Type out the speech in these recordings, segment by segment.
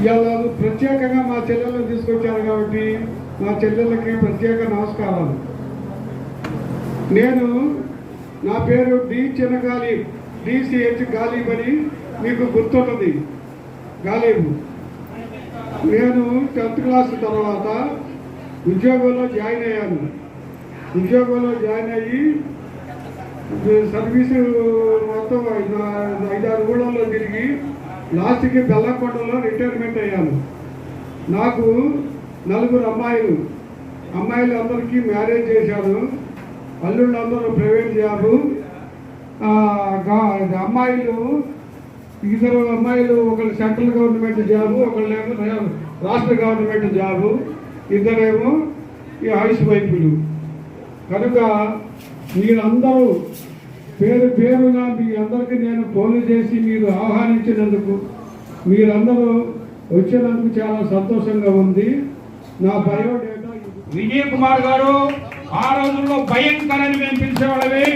ఇవాళ ప్రత్యేకంగా మా చెల్లెలను తీసుకొచ్చారు కాబట్టి మా చెల్లెళ్ళకి ప్రత్యేక నమస్కారాలు. నా పేరు డి చిన్నగాలి, డిసిహెచ్ గాలిబ్ అని మీకు గుర్తుంటుంది. గాలిబ్. నేను 10th క్లాస్ తర్వాత ఉద్యోగంలో జాయిన్ అయ్యాను. ఉద్యోగంలో జాయిన్ అయ్యి సర్వీసు మొత్తం 5-6 ఊళ్ళల్లో తిరిగి లాస్ట్కి బెల్లంకొండలో రిటైర్మెంట్ అయ్యాను. నాకు 4 అమ్మాయిలు అందరికీ మ్యారేజ్ చేశాను. అల్లుళ్ళు అందరూ ప్రైవేట్ జాబు. ఇద్దరు అమ్మాయిలు ఒకళ్ళు సెంట్రల్ గవర్నమెంట్ జాబు, ఒకళ్ళేమో రాష్ట్ర గవర్నమెంట్ జాబు, ఇద్దరేమో ఈ హౌస్ వైఫ్లు. కనుక మీరందరూ పేరుగా మీ అందరికీ నేను ఫోన్లు చేసి మీరు ఆహ్వానించినందుకు, మీరందరూ వచ్చినందుకు చాలా సంతోషంగా ఉంది. నా బయోడేటా విజయ్ కుమార్ గారు ఆ రోజుల్లో భయంకర్ అని మేము పిలిచేవాళ్ళవి.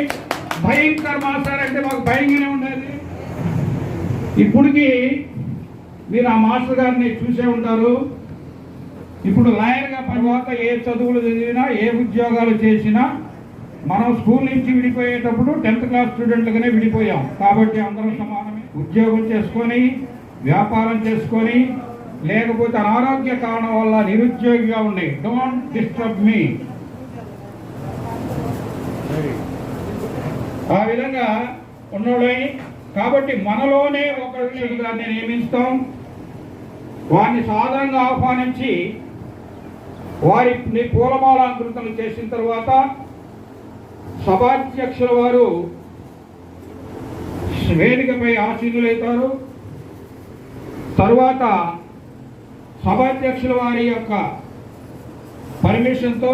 భయంకర్ మాస్టర్ అంటే మాకు భయంగానే ఉండేది. ఇప్పటికి మీరు ఆ మాస్టర్ గారిని చూసే ఉంటారు. ఇప్పుడు లాయర్గా తర్వాత ఏ చదువులు చదివినా ఏ ఉద్యోగాలు చేసినా మనం స్కూల్ నుంచి విడిపోయేటప్పుడు 10th క్లాస్ స్టూడెంట్లుగానే విడిపోయాం. కాబట్టి అందరం సమానమే. ఉద్యోగం చేసుకొని వ్యాపారం చేసుకొని లేకపోతే అనారోగ్య కారణం వల్ల నిరుద్యోగిగా ఉండి డోంట్ డిస్టర్బ్ మీ ఆ విధంగా ఉన్నోళ్ళే. కాబట్టి మనలోనే ఒకరిగా నియమిస్తాం. వారిని సాధారణంగా ఆహ్వానించి వారిని పూలమాలాంకృతం చేసిన తర్వాత సభాధ్యక్షుల వారు వేదికపై ఆసీనులవుతారు. తరువాత సభాధ్యక్షుల వారి యొక్క పర్మిషన్తో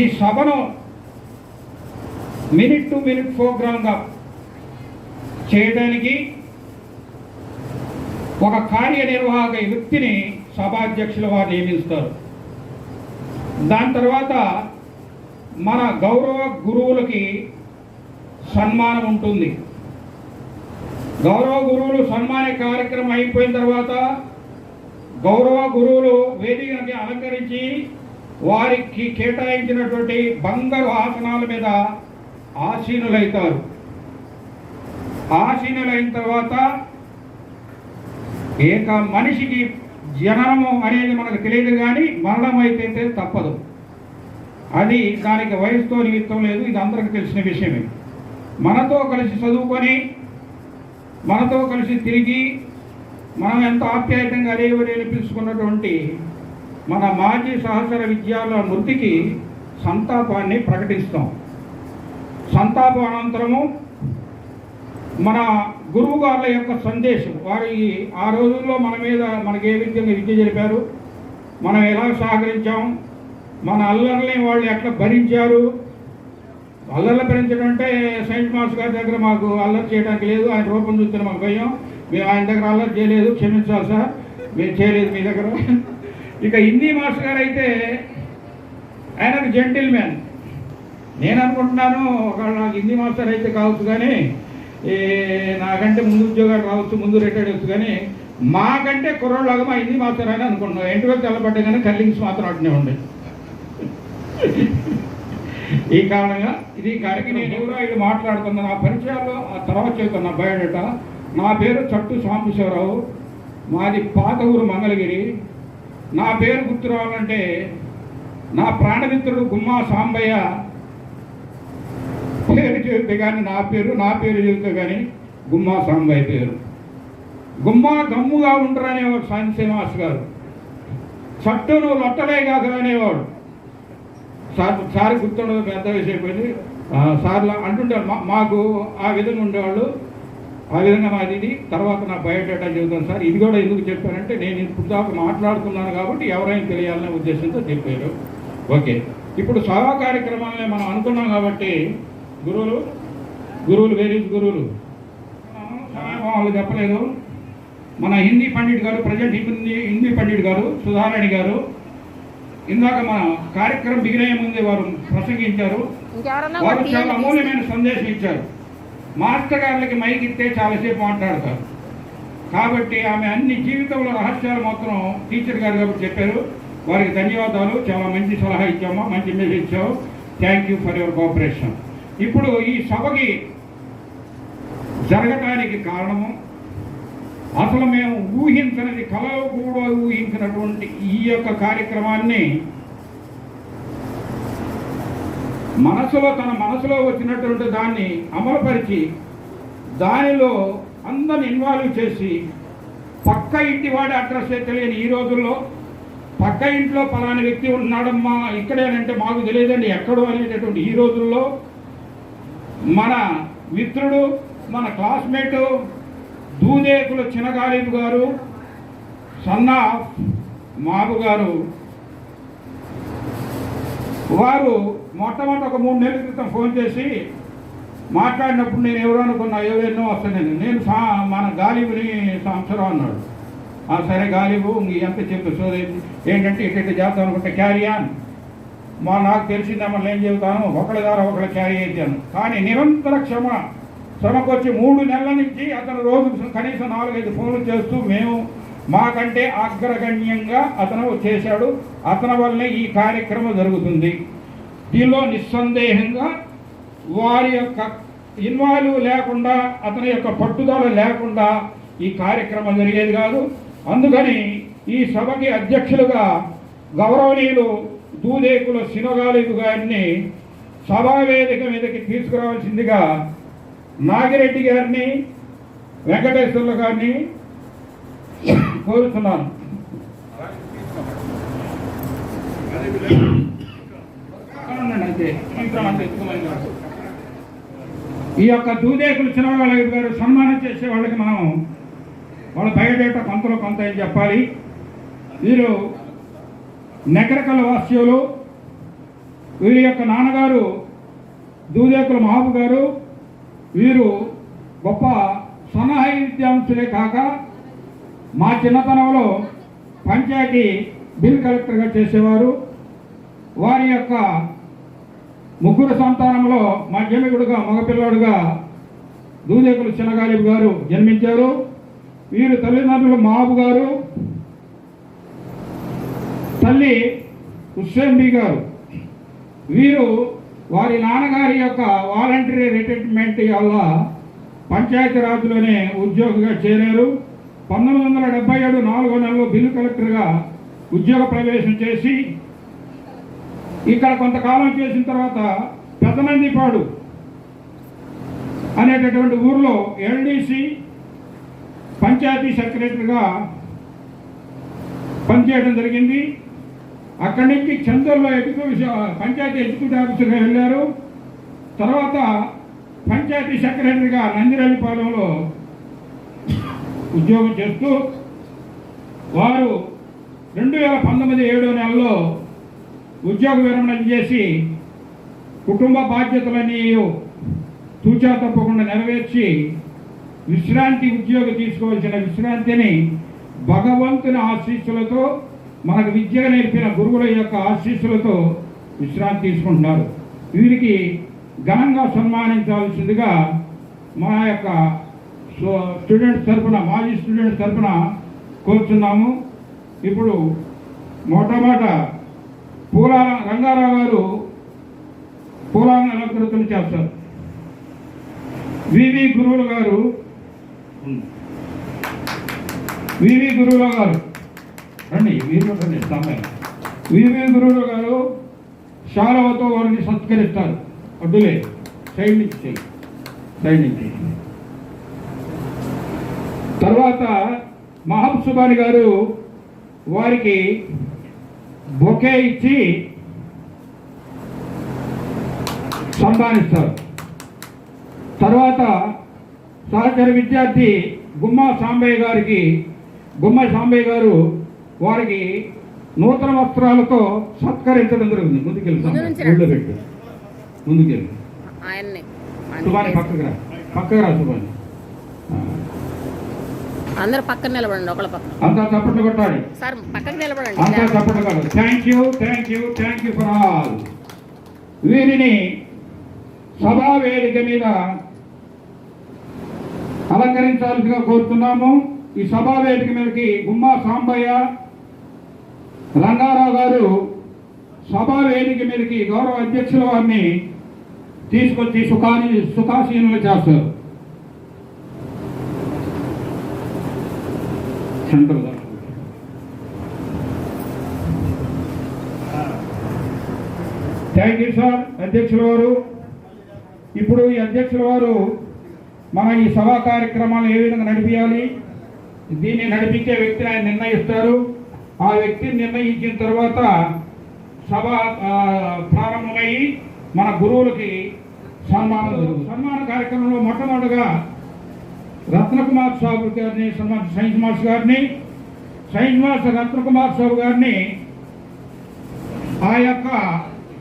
ఈ సభను మినిట్ టు మినిట్ ప్రోగ్రామ్గా చేయడానికి ఒక కార్యనిర్వాహక వ్యక్తిని సభాధ్యక్షుల వారు నియమిస్తారు. దాని తర్వాత మన గౌరవ గురువులకి సన్మానం ఉంటుంది. గౌరవ గురువులు సన్మాన కార్యక్రమం అయిపోయిన తర్వాత గౌరవ గురువులు వేదికని అలంకరించి వారికి కేటాయించినటువంటి బంగారు ఆసనాల మీద ఆసీనులైతారు. ఆసీనులైన తర్వాత మనిషికి జననము అనేది మనకు తెలియదు, కానీ మరణం అయితే తప్పదు. అది దానికి వయసుతో నిమిత్తం లేదు. ఇది అందరికీ తెలిసిన విషయమే. మనతో కలిసి చదువుకొని మనతో కలిసి తిరిగి మనం ఎంత ఆప్యాయతంగా అరేవరేని పిలుచుకున్నటువంటి మన మాజీ సహచర విద్యార్థుల మృతికి సంతాపాన్ని ప్రకటిస్తాం. సంతాపం అనంతరము మన గురువు గారుల యొక్క సందేశం, వారి ఆ రోజుల్లో మన మీద మనకి ఏ విధంగా విద్య జరిపారు, మనం ఎలా సహకరించాం, మన అల్లర్ని వాళ్ళు ఎట్లా భరించారు. అల్లర్లు భరించడం అంటే సైన్స్ మాస్టర్ గారి దగ్గర మాకు అల్లరి చేయడానికి లేదు. ఆయన రూపం చూస్తే మాకు భయం. మేము ఆయన దగ్గర అల్లరి చేయలేదు, క్షమించాలి సార్, మేము చేయలేదు మీ దగ్గర. ఇక హిందీ మాస్టర్ గారు అయితే ఆయనకు జెంటిల్మెన్. నేను అనుకుంటున్నాను ఒకవేళ నాకు హిందీ మాస్టర్ అయితే కావచ్చు, కానీ నాకంటే ముందు ఉద్యోగాలు రావచ్చు, ముందు రిటైర్డ్ అవచ్చు, కానీ మాకంటే కుర్రోళ్ళగా మా హిందీ మాస్టర్ అని అనుకుంటున్నాం. ఎంటివరకు తెల్లబడ్డా కానీ కల్లింగ్స్ మాత్రం అట్నే ఉండే. ఈ కారణంగా ఇది కార్యక్రమం. నేను కూడా ఇది మాట్లాడుతున్నా. నా పరిచయాలు ఆ తర్వాత చెబుతున్నా బయోడేటా. నా పేరు చట్టు సాంబశివరావు, మాది పాత ఊరు మంగళగిరి. నా పేరు గుర్తు రావాలంటే నా ప్రాణమిత్రుడు గుమ్మా సాంబయ్య పేరు చెబితే కానీ నా పేరు చెబితే కానీ గుమ్మా సాంబయ్య పేరు. గుమ్మా గమ్ముగా ఉంటారనేవాడు సాయి శ్రీనివాస్ గారు. చట్టును లొట్టలే కాక అనేవాడు. సార్ గుర్తుండదు, పెద్ద వయసు అయిపోయింది. సార్లు అంటుంటారు మాకు ఆ విధంగా ఉండేవాళ్ళు. ఆ విధంగా మాది ఇది. తర్వాత నా బయోడేటా చెబుతాను సార్. ఇది కూడా ఎందుకు చెప్పానంటే నేను ఇప్పుడు దాకా మాట్లాడుతున్నాను కాబట్టి ఎవరైనా తెలియాలనే ఉద్దేశంతో చెప్పారు. ఓకే, ఇప్పుడు సభా కార్యక్రమాలనే మనం అనుకున్నాం కాబట్టి గురువులు వేరే గురువులు వాళ్ళు చెప్పలేదు. మన హిందీ పండిట్ గారు, ప్రజెంట్ హిందీ పండిట్ గారు సుధారాణి గారు ఇందాక మన కార్యక్రమం బిగినయ్యే ముందే వారు ప్రసంగించారు. వారు చాలా అమూల్యమైన సందేశం ఇచ్చారు. మాస్టర్ గారికి మైక్ ఇస్తే చాలాసేపు మాట్లాడతారు, కాబట్టి ఆమె అన్ని జీవితంలో రహస్యాలు మాత్రం టీచర్ గారు కాబట్టి చెప్పారు. వారికి ధన్యవాదాలు. చాలా మంచి సలహా ఇచ్చామా, మంచి మెసేజ్ ఇచ్చావు. Thank you for your cooperation. ఇప్పుడు ఈ సభకి జరగటానికి కారణము అసలు మేము ఊహించినది, కలలో కూడా ఊహించినటువంటి ఈ యొక్క కార్యక్రమాన్ని తన మనసులో వచ్చినటువంటి దాన్ని అమలుపరిచి దానిలో అందరిని ఇన్వాల్వ్ చేసి పక్క ఇంటి వాడి అడ్రస్ తెలియని ఈ రోజుల్లో పక్క ఇంట్లో పలానా వ్యక్తి ఉన్నాడమ్మా ఇక్కడేనంటే మాకు తెలియదండి ఎక్కడో అనేటటువంటి ఈ రోజుల్లో మన మిత్రుడు, మన క్లాస్మేటు దూదేకుల చినగాలిబు గారు, సన్నా మాబు గారు, వారు మొట్టమొదటి ఒక 3 నెలల క్రితం ఫోన్ చేసి మాట్లాడినప్పుడు నేను ఎవరు అనుకున్నా, ఎవరెన్నో వస్తాను నేను మన గాలిబుని సంవత్సరం అన్నాడు. సరే గాలిబు ఎంత చెప్పు సోదేది ఏంటంటే ఇట్లా చేద్దాం అనుకుంటే క్యారీ ఆన్. నాకు తెలిసిందమ్మా నేను చెబుతాను, ఒకళ్ళ ద్వారా ఒకళ్ళు క్యారీ చేశాను. కానీ నిరంతర శ్రమకొచ్చి 3 నెలల నుంచి అతను రోజు కనీసం 4-5 ఫోన్లు చేస్తూ మేము మాకంటే అగ్రగణ్యంగా అతను చేశాడు. అతని వల్లే ఈ కార్యక్రమం జరుగుతుంది. దీనిలో నిస్సందేహంగా వారి యొక్క ఇన్వాల్వ్ లేకుండా, అతని యొక్క పట్టుదల లేకుండా ఈ కార్యక్రమం జరిగేది కాదు. అందుకని ఈ సభకి అధ్యక్షులుగా గౌరవనీయులు దూదేకుల చినగాలిబు గారిని సభావేదిక మీదకి తీసుకురావాల్సిందిగా నాగిరెడ్డి గారిని, వెంకటేశ్వర్ల గారిని కోరుతున్నాను. ఈ యొక్క దూదేకులు చినగాలిబు గారు సన్మానం చేసే వాళ్ళకి మనం వాళ్ళ బయోడేటా కొంతలో కొంత ఏం చెప్పాలి. వీరు నెకరకల వాస్యులు. వీరి యొక్క నాన్నగారు దూదేకుల మహాబు గారు. వీరు గొప్ప సన్నాహ విద్యాంసులే కాక మా చిన్నతనంలో పంచాయతీ బిల్ కలెక్టర్గా చేసేవారు. వారి యొక్క 3 సంతానంలో మధ్యమికుడుగా మగపిల్లాడుగా దూదేకుల చినగాలిబు గారు జన్మించారు. వీరు తల్లిదండ్రులు మహాబు గారు, తల్లి హుస్సేన్బీ గారు. వీరు వారి నాన్నగారి యొక్క వాలంటరీ రిటైర్మెంట్ వల్ల పంచాయతీరాజ్లోనే ఉద్యోగిగా చేరారు. 1977 4వ నెలలో బిల్లు కలెక్టర్గా ఉద్యోగ ప్రవేశం చేసి ఇక్కడ కొంతకాలం చేసిన తర్వాత పెదనందిపాడు అనేటటువంటి ఊర్లో ఎల్డీసీ పంచాయతీ సెక్రటరీగా పనిచేయడం జరిగింది. అక్కడి నుంచి చందూరులో పంచాయతీ ఎగ్జిక్యూటివ్ ఆఫీసర్గా వెళ్ళారు. తర్వాత పంచాయతీ సెక్రటరీగా నందిరెడ్డిపాలెంలో ఉద్యోగం చేస్తూ వారు 2019 7వ నెలలో ఉద్యోగ విరమణ చేసి కుటుంబ బాధ్యతలన్నీ తూచా తప్పకుండా నెరవేర్చి విశ్రాంతి ఉద్యోగం తీసుకోవాల్సిన విశ్రాంతిని భగవంతుని ఆశీస్సులతో, మనకు విద్య నేర్పిన గురువుల యొక్క ఆశీస్సులతో విశ్రాంతి తీసుకుంటున్నారు. వీరికి ఘనంగా సన్మానించాల్సిందిగా మా యొక్క స్టూడెంట్స్ తరఫున, మాజీ స్టూడెంట్స్ తరఫున కోరుతున్నాము. ఇప్పుడు మొట్టమొదట పూలాల రంగారావు గారు పూలాలను అలంకృతం చేస్తారు. వివి గురువులు గారు రండి, వివి గురువులు గారు శాలవతో వారిని సత్కరిస్తారు. అడ్డులే సైడ్ నుంచి. తర్వాత మహబ్ సుబాని గారు వారికి బొకే ఇచ్చి సన్మానిస్తారు. తర్వాత సహచర విద్యార్థి గుమ్మా సాంబయ్య గారు వారికి నూతన వస్త్రాలతో సత్కరించడం జరుగుతుంది. ముందుకెళ్ళి సుబాని పక్కకు రా సుబాని. అందరూ పక్కన నిలబడండి, ఒకళ్ళ పక్కన. అంతా చప్పట్లు కొట్టాలి సార్, పక్కకు నిలబడండి. అంతా చప్పట్లు కొట్టాలి. Thank you for all. వీరిని సభా వేదిక మీద అలంకరించాల్సిగా కోరుతున్నాము. ఈ సభా వేదిక మీదకి గుమ్మా సాంబయ్య రంగారావు గారు సభా వేదిక మీదకి గౌరవ అధ్యక్షుల వారిని తీసుకొచ్చి సుఖాసీనులు చేస్తారు. థ్యాంక్ యూ సార్ అధ్యక్షుల వారు. ఇప్పుడు ఈ అధ్యక్షుల వారు మన ఈ సభా కార్యక్రమాలు ఏ విధంగా నడిపించాలి, దీన్ని నడిపించే వ్యక్తిని ఆయన నిర్ణయిస్తారు. ఆ వ్యక్తిని నిర్ణయించిన తర్వాత సభ ప్రారంభమయ్యి మన గురువులకి సన్మాన కార్యక్రమంలో మొట్టమొదటిగా రత్నకుమార్ సాబు గారిని సైన్స్ మాస్టర్ గారిని సైన్స్ మాస్టర్ రత్నకుమార్ సాబు గారిని ఆ యొక్క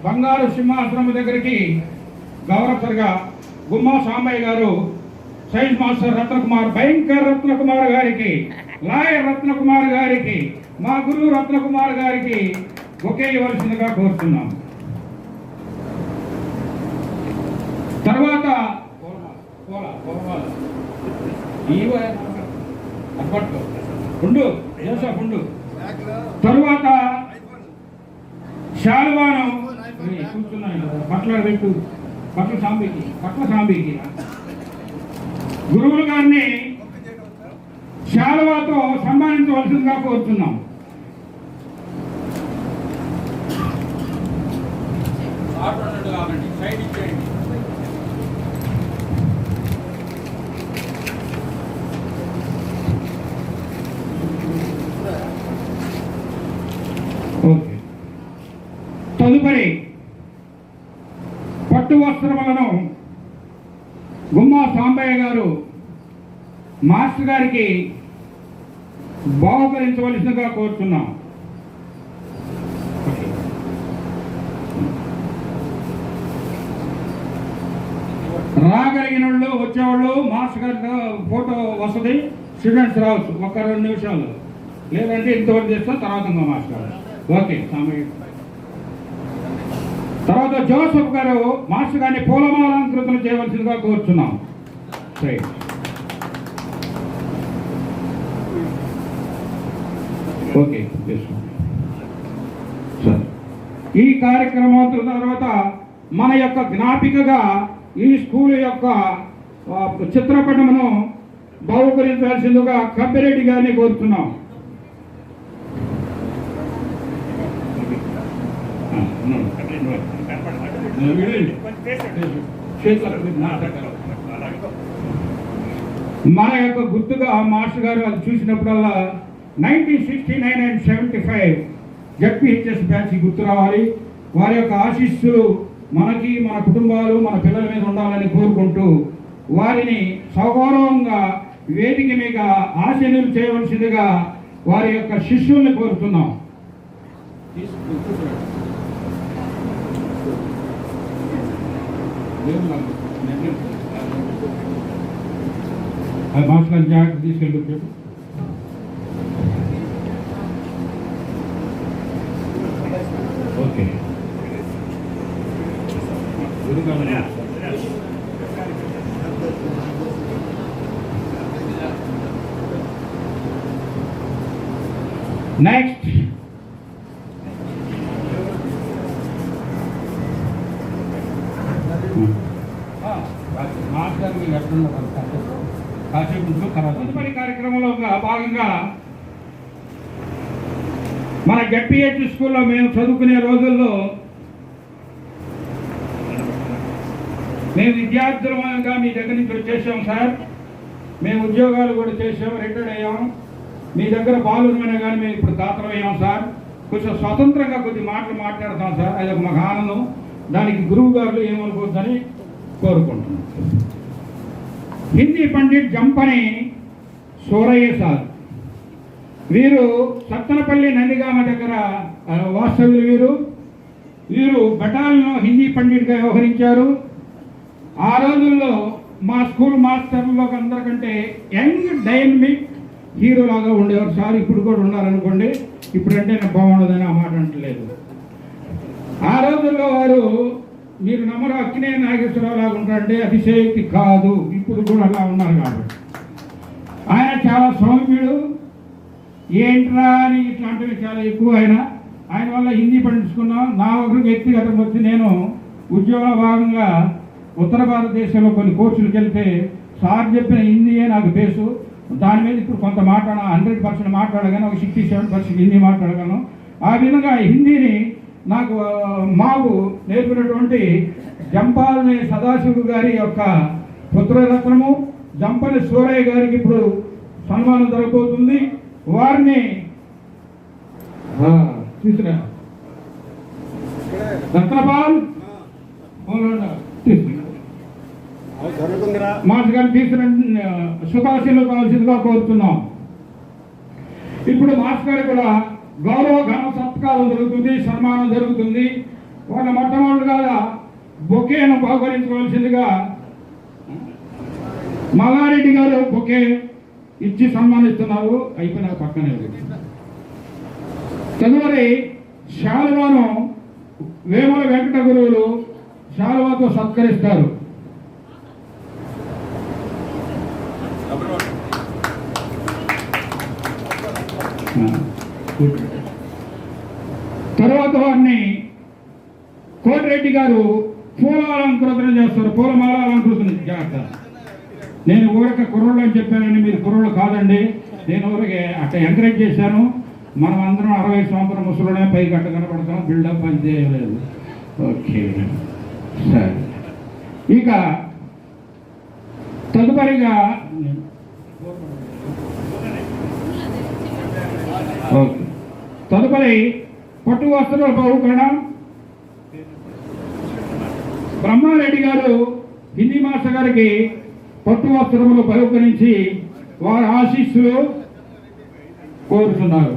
బంగారు సింహాసనం దగ్గరికి గౌరవసరిగా గుమ్మా సాంబయ్య గారు సైన్స్ మాస్టర్ రత్నకుమార్ భయంకర్ రత్నకుమార్ గారికి లాయర్ రత్నకుమార్ గారికి మా గురువు రత్నకుమార్ గారికి ఒకే ఇవ్వాల్సిందిగా కోరుతున్నాం. తర్వాత తరువాత శాలువాను పట్ల సాంబికి గురువులు గారిని శాలువాతో సన్మానించవలసిందిగా కోరుతున్నాం. ఓకే. తదుపరి పట్టు వస్త్రములను గుమ్మా సాంబయ్య గారు మాస్టర్ గారికి బహుకరించవలసిందిగా కోరుతున్నాం. రాగలిగిన వాళ్ళు వచ్చేవాళ్ళు మాస్టర్ గారి ఫోటో వస్తుంది, స్టూడెంట్స్ రావచ్చు ఒక 2 నిమిషాలు, లేదంటే ఇంతవరకు చేస్తాం తర్వాత ఇంకో మాస్టర్ గారు. ఓకే సాంబయ్య. తర్వాత జోసఫ్ గారు మాస్టర్ గారిని పూలమాలంకృతం చేయవలసిందిగా కోరుచున్నాం. Okay sir. ఈ కార్యక్రమం తర్వాత మన యొక్క జ్ఞాపికగా ఈ స్కూల్ యొక్క చిత్రపటమును బహుకరించాల్సిందిగా కబ్బిరెడ్డి గారిని కోరుతున్నాం. మన యొక్క గుర్తుగా మాస్టర్ గారు అది చూసినప్పుడల్లా 1969 and 75 జడ్పీహెచ్ఎస్ బ్యాచ్ గుర్తు రావాలి. వారి యొక్క ఆశీస్సులు మనకి, మన కుటుంబాలు, మన పిల్లల మీద ఉండాలని కోరుకుంటూ వారిని సగౌరవంగా వేదిక మీద ఆశీనులు చేయవలసిందిగా వారి యొక్క శిష్యుల్ని కోరుతున్నాం. అది మాస్టర్ గారి జాగ్రత్త తీసుకెళ్ళి ఓకే. నెక్స్ట్ తదుపరి కార్యక్రమంలో భాగంగా మన జడ్పీహెచ్ స్కూల్లో మేము చదువుకునే రోజుల్లో మేము విద్యార్థులుగా మీ దగ్గర నుంచి వచ్చేసాం సార్. మేము ఉద్యోగాలు కూడా చేసాం, రిటైర్డ్ అయ్యాం. మీ దగ్గర బాలురమైనా కానీ మేము ఇప్పుడు దాతలు అయ్యాం సార్. కొంచెం స్వతంత్రంగా కొద్ది మాటలు మాట్లాడతాం సార్. అది ఒక మాకు ఆనందం. దానికి గురువు గారు ఏమనుకోవద్దని కోరుకుంటున్నాం. హిందీ పండిట్ జంపని సూరయ్య సార్, వీరు సత్తనపల్లి నందిగామ దగ్గర వాస్తవ్యులు. వీరు బెటాలియన్లో హిందీ పండిట్గా వ్యవహరించారు. ఆ రోజుల్లో మా స్కూల్ మాస్టర్లో అందరికంటే యంగ్ డైనమిక్ హీరో లాగా ఉండేవారు సార్. ఇప్పుడు కూడా ఉన్నారనుకోండి, ఇప్పుడంటే నేను బాగుండదని ఆ మాట అంటలేదు. ఆ రోజుల్లో వారు మీరు నమ్మరు అక్కినే నాగేశ్వరరావు లాగా ఉంటారంటే అతిశయోక్తి కాదు. ఇప్పుడు కూడా అలా ఉన్నారు కాబట్టి ఆయన చాలా సౌమ్యుడు, ఏంట్రా అని ఇట్లాంటివి చాలా ఎక్కువ. ఆయన వల్ల హిందీ పండించుకున్నాం. నా ఒక వ్యక్తిగతంగా వచ్చి నేను ఉద్యోగ భాగంగా ఉత్తర భారతదేశంలో కొన్ని కోర్సులకు వెళ్తే సార్ చెప్పిన హిందీయే నాకు బేసు. దాని మీద ఇప్పుడు కొంత 100% మాట్లాడగలను, ఒక 67% హిందీ మాట్లాడగలను. ఆ విధంగా హిందీని మాకు నేర్పినటువంటి జంపాలని సదాశివుడు గారి యొక్క పుత్రరత్నము జంపని సూరయ్య గారికి ఇప్పుడు సన్మానం జరగబోతుంది. వారిని తీసుకురా రత్నపాల్ మాస్టర్ గారిని తీసుకుని సుఖాశీలు కావాల్సిందిగా కోరుతున్నాం. ఇప్పుడు మాస్టర్ గారు కూడా గౌరవ ఘన సత్కారం జరుగుతుంది, సన్మానం జరుగుతుంది. వాళ్ళ మొట్టమొదటిగా బొకేను బహుకరించవలసిందిగా మల్లారెడ్డి గారు బొకే ఇచ్చి సన్మానిస్తున్నారు. అయిపోయిన పక్కనే తదుపరి శాలువాను వేముల వెంకట గురువులు శాలువాతో సత్కరిస్తారు. తర్వాత వారిని కోటిరెడ్డి గారు పూలాలంకృతం చేస్తారు. పూలమాల అలంకృతం చేస్తారు. నేను ఊరక కుర్రోళ్ళు అని చెప్పానండి, మీరు కుర్రోళ్ళు కాదండి. నేను ఊరికి అట్లా ఎంకరేజ్ చేశాను. మనం అందరం 60 సంవత్సరం ముసలునే పై గట్ట కనపడతాం, బిల్డప్ అని చేయలేదు. ఓకే సరే. ఇక తదుపరిగా పట్టు వస్త్రాల బహుకరణ బ్రహ్మారెడ్డి గారు హిందీ మాస్టర్ గారికి పట్టు వస్త్రములు బహుకరించి వారి ఆశీస్సులు కోరుతున్నారు.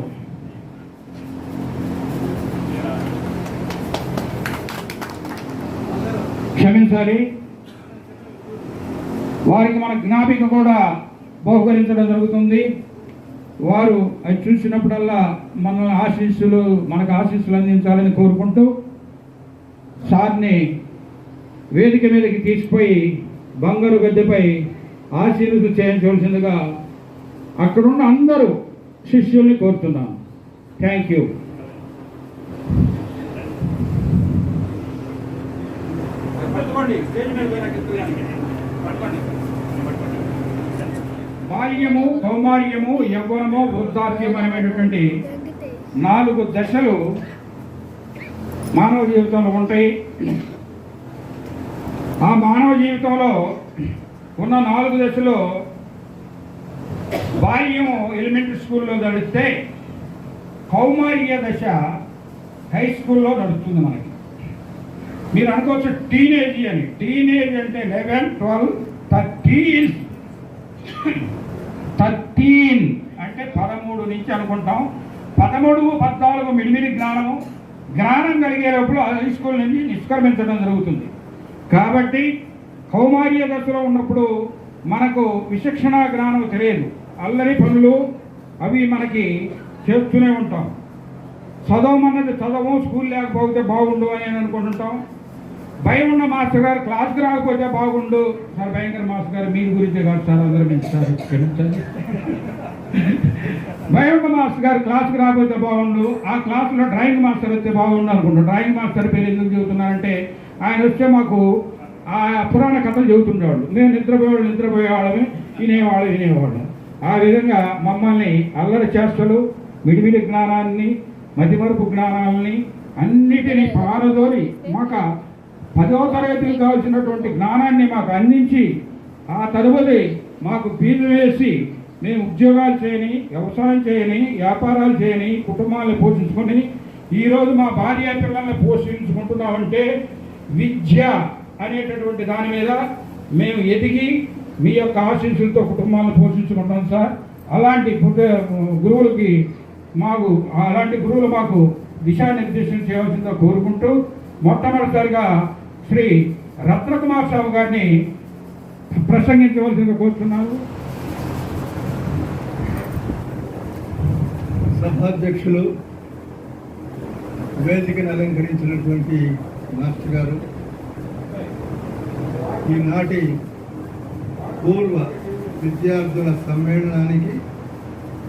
క్షమించాలి. వారికి మన జ్ఞాపిక కూడా బహుకరించడం జరుగుతుంది. వారు అది చూసినప్పుడల్లా మనకు ఆశీస్సులు అందించాలని కోరుకుంటూ సార్ని వేదిక మీదకి తీసుకుపోయి బంగారు గద్దెపై ఆశీర్వదం చేయించవలసిందిగా అక్కడున్న అందరూ శిష్యుల్ని కోరుతున్నాను. Thank you. బాల్యము, కౌమార్యము, యవ్వనము, వృద్ధాప్యమైనటువంటి 4 దశలు మానవ జీవితంలో ఉంటాయి. ఆ మానవ జీవితంలో ఉన్న 4 దశలో బాల్యము ఎలిమెంటరీ స్కూల్లో నడిస్తే కౌమార్య దశ హై స్కూల్లో నడుస్తుంది. మనకి మీరు అనుకోవచ్చు టీనేజ్ అని. టీనేజ్ అంటే 11, 12, 13 అంటే 13 నుంచి అనుకుంటాం. 13, 14 మిడిమిడి జ్ఞానం కలిగే లోపల హై స్కూల్ నుంచి నిష్క్రమించడం జరుగుతుంది. కాబట్టి కౌమార్య దశలో ఉన్నప్పుడు మనకు విచక్షణ జ్ఞానం తెలియదు. అల్లరి పనులు అవి మనకి చేస్తూనే ఉంటాం. చదవమన్నది చదవం, స్కూల్ లేకపోతే బాగుండు అని అనుకుంటుంటాం. భయం ఉన్న మాస్టర్ గారు క్లాస్కి రాకపోతే బాగుండు. సార్ భయంకర మాస్టర్ గారు మీ గురించే కాదు సార్, అందరూ పెంచుతారు. భయం ఉన్న మాస్టర్ గారు క్లాస్కి రాకపోతే బాగుండు. ఆ క్లాసులో డ్రాయింగ్ మాస్టర్ వస్తే బాగుండు అనుకుంటాం. డ్రాయింగ్ మాస్టర్ పేరు ఎందుకు చెబుతున్నారంటే ఆయన వస్తే మాకు ఆ పురాణ కథలు చెబుతుండేవాళ్ళు. మేము నిద్రపోయేవాళ్ళమే, వినేవాళ్ళం. ఆ విధంగా మమ్మల్ని అల్లరి చేష్టలు, మిడిమిడి జ్ఞానాన్ని, మతిమరుపు జ్ఞానాలని అన్నిటినీ పారదోలి మాకు 10వ తరగతికి కావాల్సినటువంటి జ్ఞానాన్ని మాకు అందించి ఆ తరువాతి మాకు ఫీజు వేసి మేము ఉద్యోగాలు చేయని, వ్యవసాయం చేయని, వ్యాపారాలు చేయని, కుటుంబాలను పోషించుకొని ఈరోజు మా భార్య పిల్లల్ని పోషించుకుంటున్నామంటే విద్య అనేటటువంటి దాని మీద మేము ఎదిగి మీ యొక్క ఆశీస్సులతో కుటుంబాలను పోషించుకుంటాం సార్. అలాంటి గురువులు మాకు దిశానిర్దేశం చేయవలసిందిగా కోరుకుంటూ మొట్టమొదటిసారిగా శ్రీ రత్నకుమార్ సాబు గారిని ప్రసంగించవలసిందిగా కోరుతున్నాను. సభాధ్యక్షులు, వేదికను అలంకరించినటువంటి మాస్టర్ గారు, ఈనాటి పూర్వ విద్యార్థుల సమ్మేళనానికి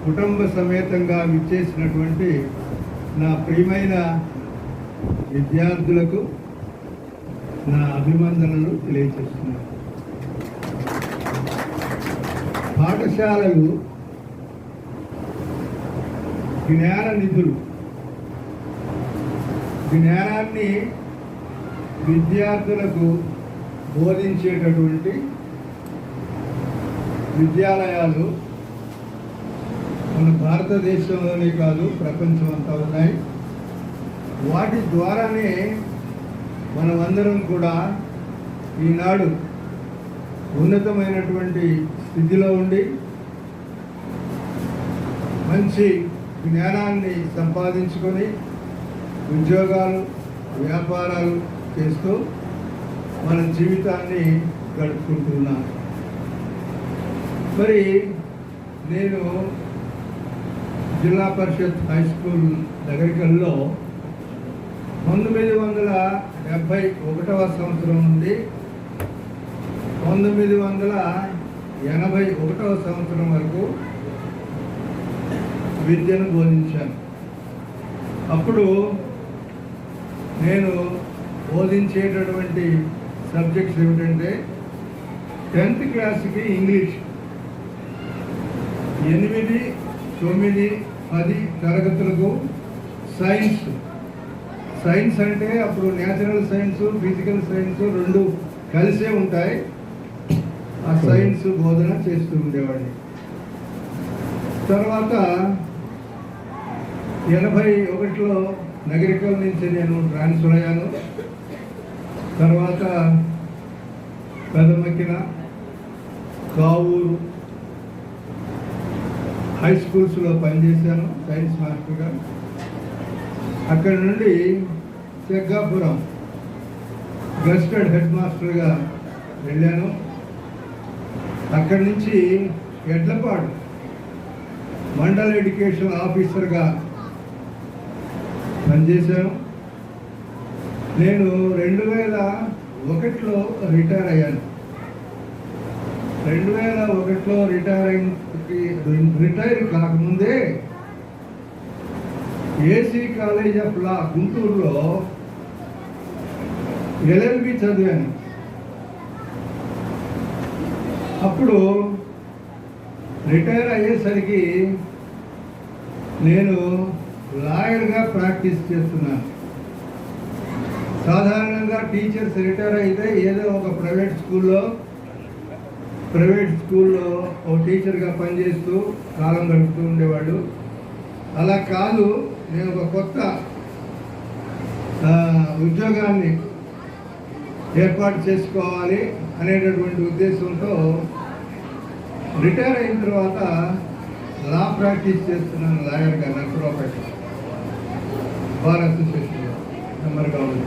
కుటుంబ సమేతంగా విచ్చేసినటువంటి నా ప్రియమైన విద్యార్థులకు నా అభినందనలు తెలియజేస్తున్నాను. పాఠశాలలు జ్ఞాన నిధులు. జ్ఞానాన్ని విద్యార్థులకు బోధించేటటువంటి విద్యాలయాలు మన భారతదేశంలోనే కాదు ప్రపంచం అంతా ఉన్నాయి. వాటి ద్వారానే మనమందరం కూడా ఈనాడు ఉన్నతమైనటువంటి స్థితిలో ఉండి మంచి జ్ఞానాన్ని సంపాదించుకొని ఉద్యోగాలు వ్యాపారాలు చేస్తూ మన జీవితాన్ని గడుపుకుంటున్నాం. మరి నేను జిల్లా పరిషత్ హై స్కూల్ నగరికల్లో 1971వ సంవత్సరం నుండి 1981వ సంవత్సరం వరకు విద్యను బోధించాను. అప్పుడు నేను బోధించేటటువంటి సబ్జెక్ట్స్ ఏమిటంటే 10th క్లాస్కి ఇంగ్లీష్, 8, 9, 10 తరగతులకు సైన్స్ అంటే అప్పుడు న్యాచురల్ సైన్స్, ఫిజికల్ సైన్స్ రెండు కలిసే ఉంటాయి. ఆ సైన్స్ బోధన చేస్తూ ఉండేవాడిని. తర్వాత 81లో నగరికల్ నుంచి నేను ట్రాన్స్ఫర్ అయ్యాను. తర్వాత పెదమక్కిన, కావూరు హై స్కూల్స్లో పనిచేశాను సైన్స్ మాస్టర్గా. అక్కడి నుండి చెగ్గాపురం గస్టెడ్ హెడ్ మాస్టర్గా వెళ్ళాను. అక్కడి నుంచి ఎడ్లపాడు మండల్ ఎడ్యుకేషన్ ఆఫీసర్గా పనిచేశాను. నేను 2001లో రిటైర్ అయ్యాను. 2001లో రిటైర్ కాకముందే ఏసీ కాలేజ్ ఆఫ్ లా గుంటూరులో LLB చదివాను. అప్పుడు రిటైర్ అయ్యేసరికి నేను లాయర్గా ప్రాక్టీస్ చేస్తున్నాను. సాధారణంగా టీచర్స్ రిటైర్ అయితే ఏదో ఒక ప్రైవేట్ స్కూల్లో ఒక టీచర్గా పనిచేస్తూ కాలం గడుపుతూ ఉండేవాళ్ళు. అలా కాదు, నేను ఒక కొత్త ఉద్యోగాన్ని ఏర్పాటు చేసుకోవాలి అనేటటువంటి ఉద్దేశంతో రిటైర్ అయిన తర్వాత లా ప్రాక్టీస్ చేస్తున్నాను లాయర్గా నర్సరావుపేట బార్ అసోసియేషన్లో మెంబర్గా ఉంది.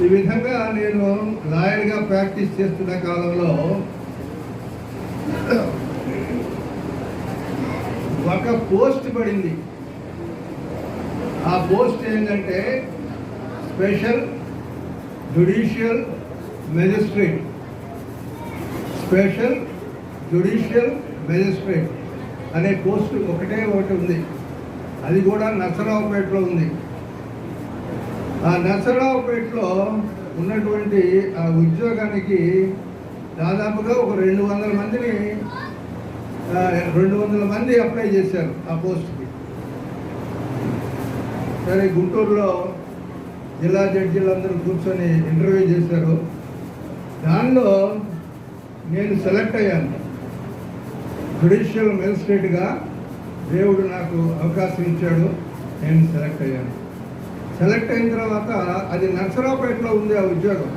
ఈ విధంగా నేను లాయర్గా ప్రాక్టీస్ చేస్తున్న కాలంలో ఒక పోస్ట్ పడింది. ఆ పోస్ట్ ఏంటంటే special judicial magistrate. Special judicial magistrate అనే పోస్ట్ ఒకటి ఉంది. అది కూడా నర్సరావుపేటలో ఉంది. ఆ నర్సరావుపేటలో ఉన్నటువంటి ఆ ఉద్యోగానికి దాదాపుగా ఒక 200 మంది అప్లై చేశారు ఆ పోస్ట్కి. సరే, గుంటూరులో జిల్లా జడ్జీలందరూ కూర్చొని ఇంటర్వ్యూ చేశారు. దానిలో నేను సెలెక్ట్ అయ్యాను. జ్యుడిషియల్ మెజిస్ట్రేట్గా దేవుడు నాకు అవకాశం ఇచ్చాడు. నేను సెలెక్ట్ అయ్యాను. సెలెక్ట్ అయిన తర్వాత అది నర్సరావుపేటలో ఉంది ఆ ఉద్యోగం.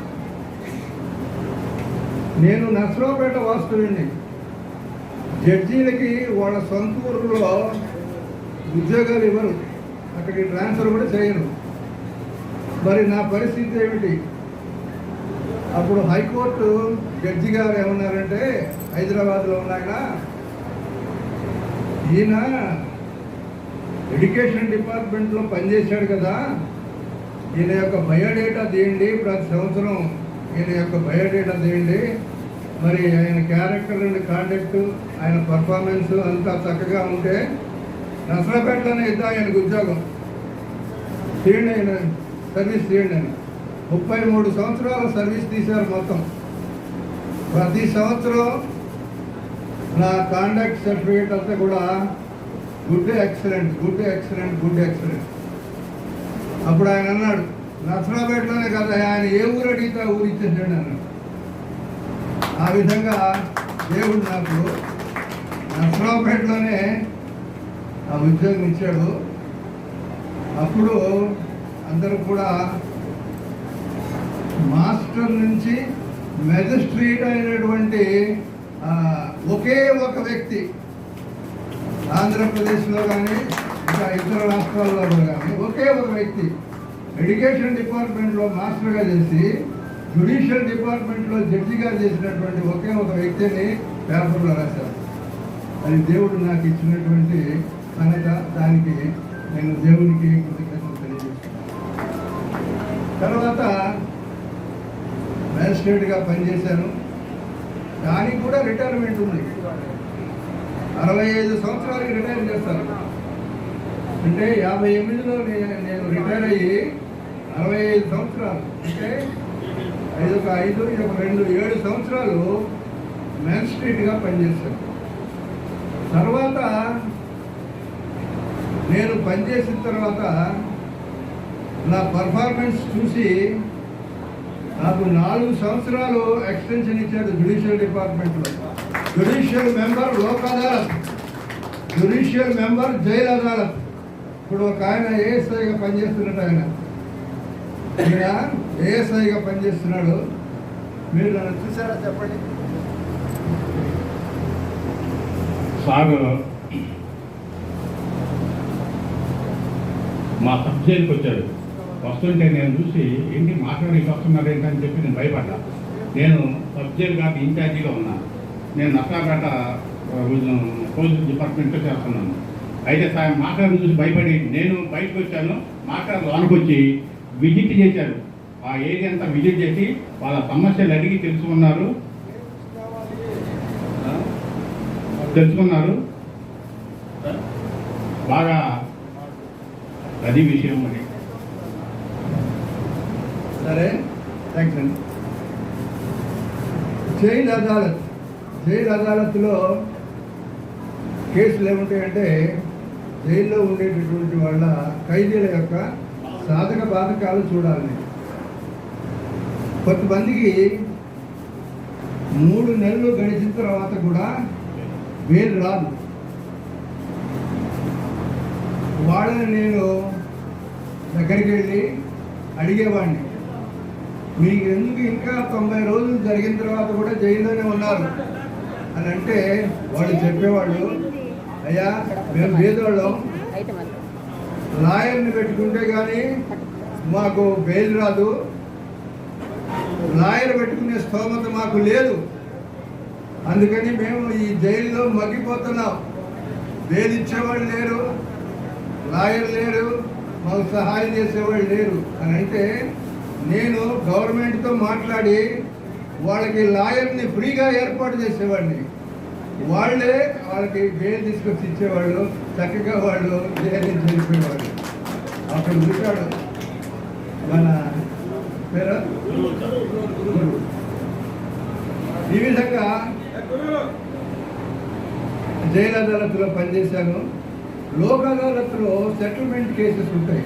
నేను నర్సరావుపేట వాస్తువుని. జడ్జీలకి వాళ్ళ సొంత ఊరులో ఉద్యోగాలు ఇవ్వరు, అక్కడికి ట్రాన్స్ఫర్ కూడా చేయరు. మరి నా పరిస్థితి ఏమిటి? అప్పుడు హైకోర్టు జడ్జి గారు ఏమన్నారంటే, హైదరాబాద్లో ఉన్నాయన, ఈయన ఎడ్యుకేషన్ డిపార్ట్మెంట్లో పనిచేశాడు కదా, ఈయన యొక్క బయోడేటా తీయండి, ప్రతి సంవత్సరం ఈయన యొక్క బయోడేటా తీయండి, మరి ఆయన క్యారెక్టర్ అండ్ కాండక్ట్, ఆయన పర్ఫార్మెన్స్ అంతా చక్కగా ఉంటే నసరాపేటలోనే ఇద్దాం ఆయనకు ఉద్యోగం, తీయండి ఆయన సర్వీస్ తీయండి అని. 33 సంవత్సరాల సర్వీస్ తీశారు మొత్తం. ప్రతి సంవత్సరం నా కాండక్ట్ సర్టిఫికేట్ అంతా కూడా good excellent, good excellent, good excellent. అప్పుడు ఆయన అన్నాడు, నసరాపేటలోనే కదా, ఆయన ఏ ఊరు అడిగితే ఊరు ఇచ్చేసాడు అన్నాడు. ఆ విధంగా దేవుడు నాకు నసరాపేటలోనే ఆ ఉద్యోగం ఇచ్చాడు. అప్పుడు అందరూ కూడా మాస్టర్ నుంచి మెజిస్ట్రేట్ అయినటువంటి ఒకే ఒక వ్యక్తి ఆంధ్రప్రదేశ్లో కానీ ఇంకా ఇతర రాష్ట్రాల్లో కానీ ఒకే ఒక వ్యక్తి ఎడ్యుకేషన్ డిపార్ట్మెంట్లో మాస్టర్గా చేసి జ్యుడిషియల్ డిపార్ట్మెంట్లో జడ్జిగా చేసినటువంటి ఒకే ఒక వ్యక్తిని పేపర్లో రాశారు. అది దేవుడు నాకు ఇచ్చినటువంటి ఘనత. దానికి నేను దేవునికి కృతజ్ఞతలు తెలియజేస్తున్నాను. తర్వాత మ్యాజిస్ట్రేట్గా పనిచేశాను. దానికి కూడా రిటైర్మెంట్ ఉంది. 65 సంవత్సరాలకి రిటైర్ చేస్తాను. అంటే 58లో నేను రిటైర్ అయ్యి 65 సంవత్సరాలు, అంటే 5 ఒక 5 ఇది ఒక 2 7 సంవత్సరాలు మ్యాజిస్ట్రేట్గా పనిచేశాను. తర్వాత నేను పనిచేసిన తర్వాత నా పర్ఫార్మెన్స్ చూసి నాకు 4 సంవత్సరాలు ఎక్స్టెన్షన్ ఇచ్చాడు జ్యుడిషియల్ డిపార్ట్మెంట్లో. Judicial member Lok Adalat, judicial member jail Adalat. ఇప్పుడు ఒక ఆయన ఏఎస్ఐగా పనిచేస్తున్నాడు. ఈయన ఏఎస్ఐగా పనిచేస్తున్నాడు. మీరు నన్ను చూసారా చెప్పండి. సాగు మా సబ్ జైలుకి వచ్చాడు. వస్తుంటే నేను చూసి ఏంటి మాట్లాడి వస్తున్నారు ఏంటని చెప్పి నేను భయపడ్డా. నేను సబ్ జైలు కాక ఇన్ఛార్జిగా ఉన్నాను. నేను నసరాపేట పోలీస్ డిపార్ట్మెంట్లో చేస్తున్నాను. అయితే మాట్లాడి చూసి భయపడి నేను బయటకు వచ్చాను. మాట్లాడి లోనికి వచ్చి విజిట్ చేశారు. ఆ ఏరియా అంతా విజిట్ చేసి వాళ్ళ సమస్యలు అడిగి తెలుసుకున్నారు. బాగా అది విషయం. మరి సరే, థ్యాంక్స్ అండి. జైల్ అదాలత్, జైల్ అదాలత్లో కేసులు ఏముంటాయంటే జైల్లో ఉండేటటువంటి వాళ్ళ ఖైదీల యొక్క సాధక బాధకాలు చూడాలి. కొంతమందికి 3 నెలలు గడిచిన తర్వాత కూడా బెయిల్ రాదు. వాళ్ళని నేను దగ్గరికి వెళ్ళి అడిగేవాడిని, మీకు ఎందుకు ఇంకా 90 రోజులు జరిగిన తర్వాత కూడా జైల్లోనే ఉన్నారు అని అంటే వాళ్ళు చెప్పేవాళ్ళు, అయ్యా మేము పేదవాళ్ళం, లాయర్ని పెట్టుకుంటే కానీ మాకు బెయిల్ రాదు, లాయర్ పెట్టుకునే స్తోమత మాకు లేదు, అందుకని మేము ఈ జైల్లో మగ్గిపోతున్నాం, బెయిల్ ఇచ్చేవాళ్ళు లేరు, లాయర్ లేరు, మాకు సహాయం చేసేవాళ్ళు లేరు అని అంటే నేను గవర్నమెంట్తో మాట్లాడి వాళ్ళకి లాయర్ని ఫ్రీగా ఏర్పాటు చేసేవాడిని. వాళ్ళే వాళ్ళకి బెయిల్ తీసుకొచ్చి ఇచ్చేవాళ్ళు, చక్కగా వాళ్ళు జైలు జరిపేవాళ్ళు. అక్కడ చూశాడు మన పేరు ఈ విధంగా జైలు అదాలత్లో పనిచేశాను. లోక్ అదాలత్లో సెటిల్మెంట్ కేసెస్ ఉంటాయి.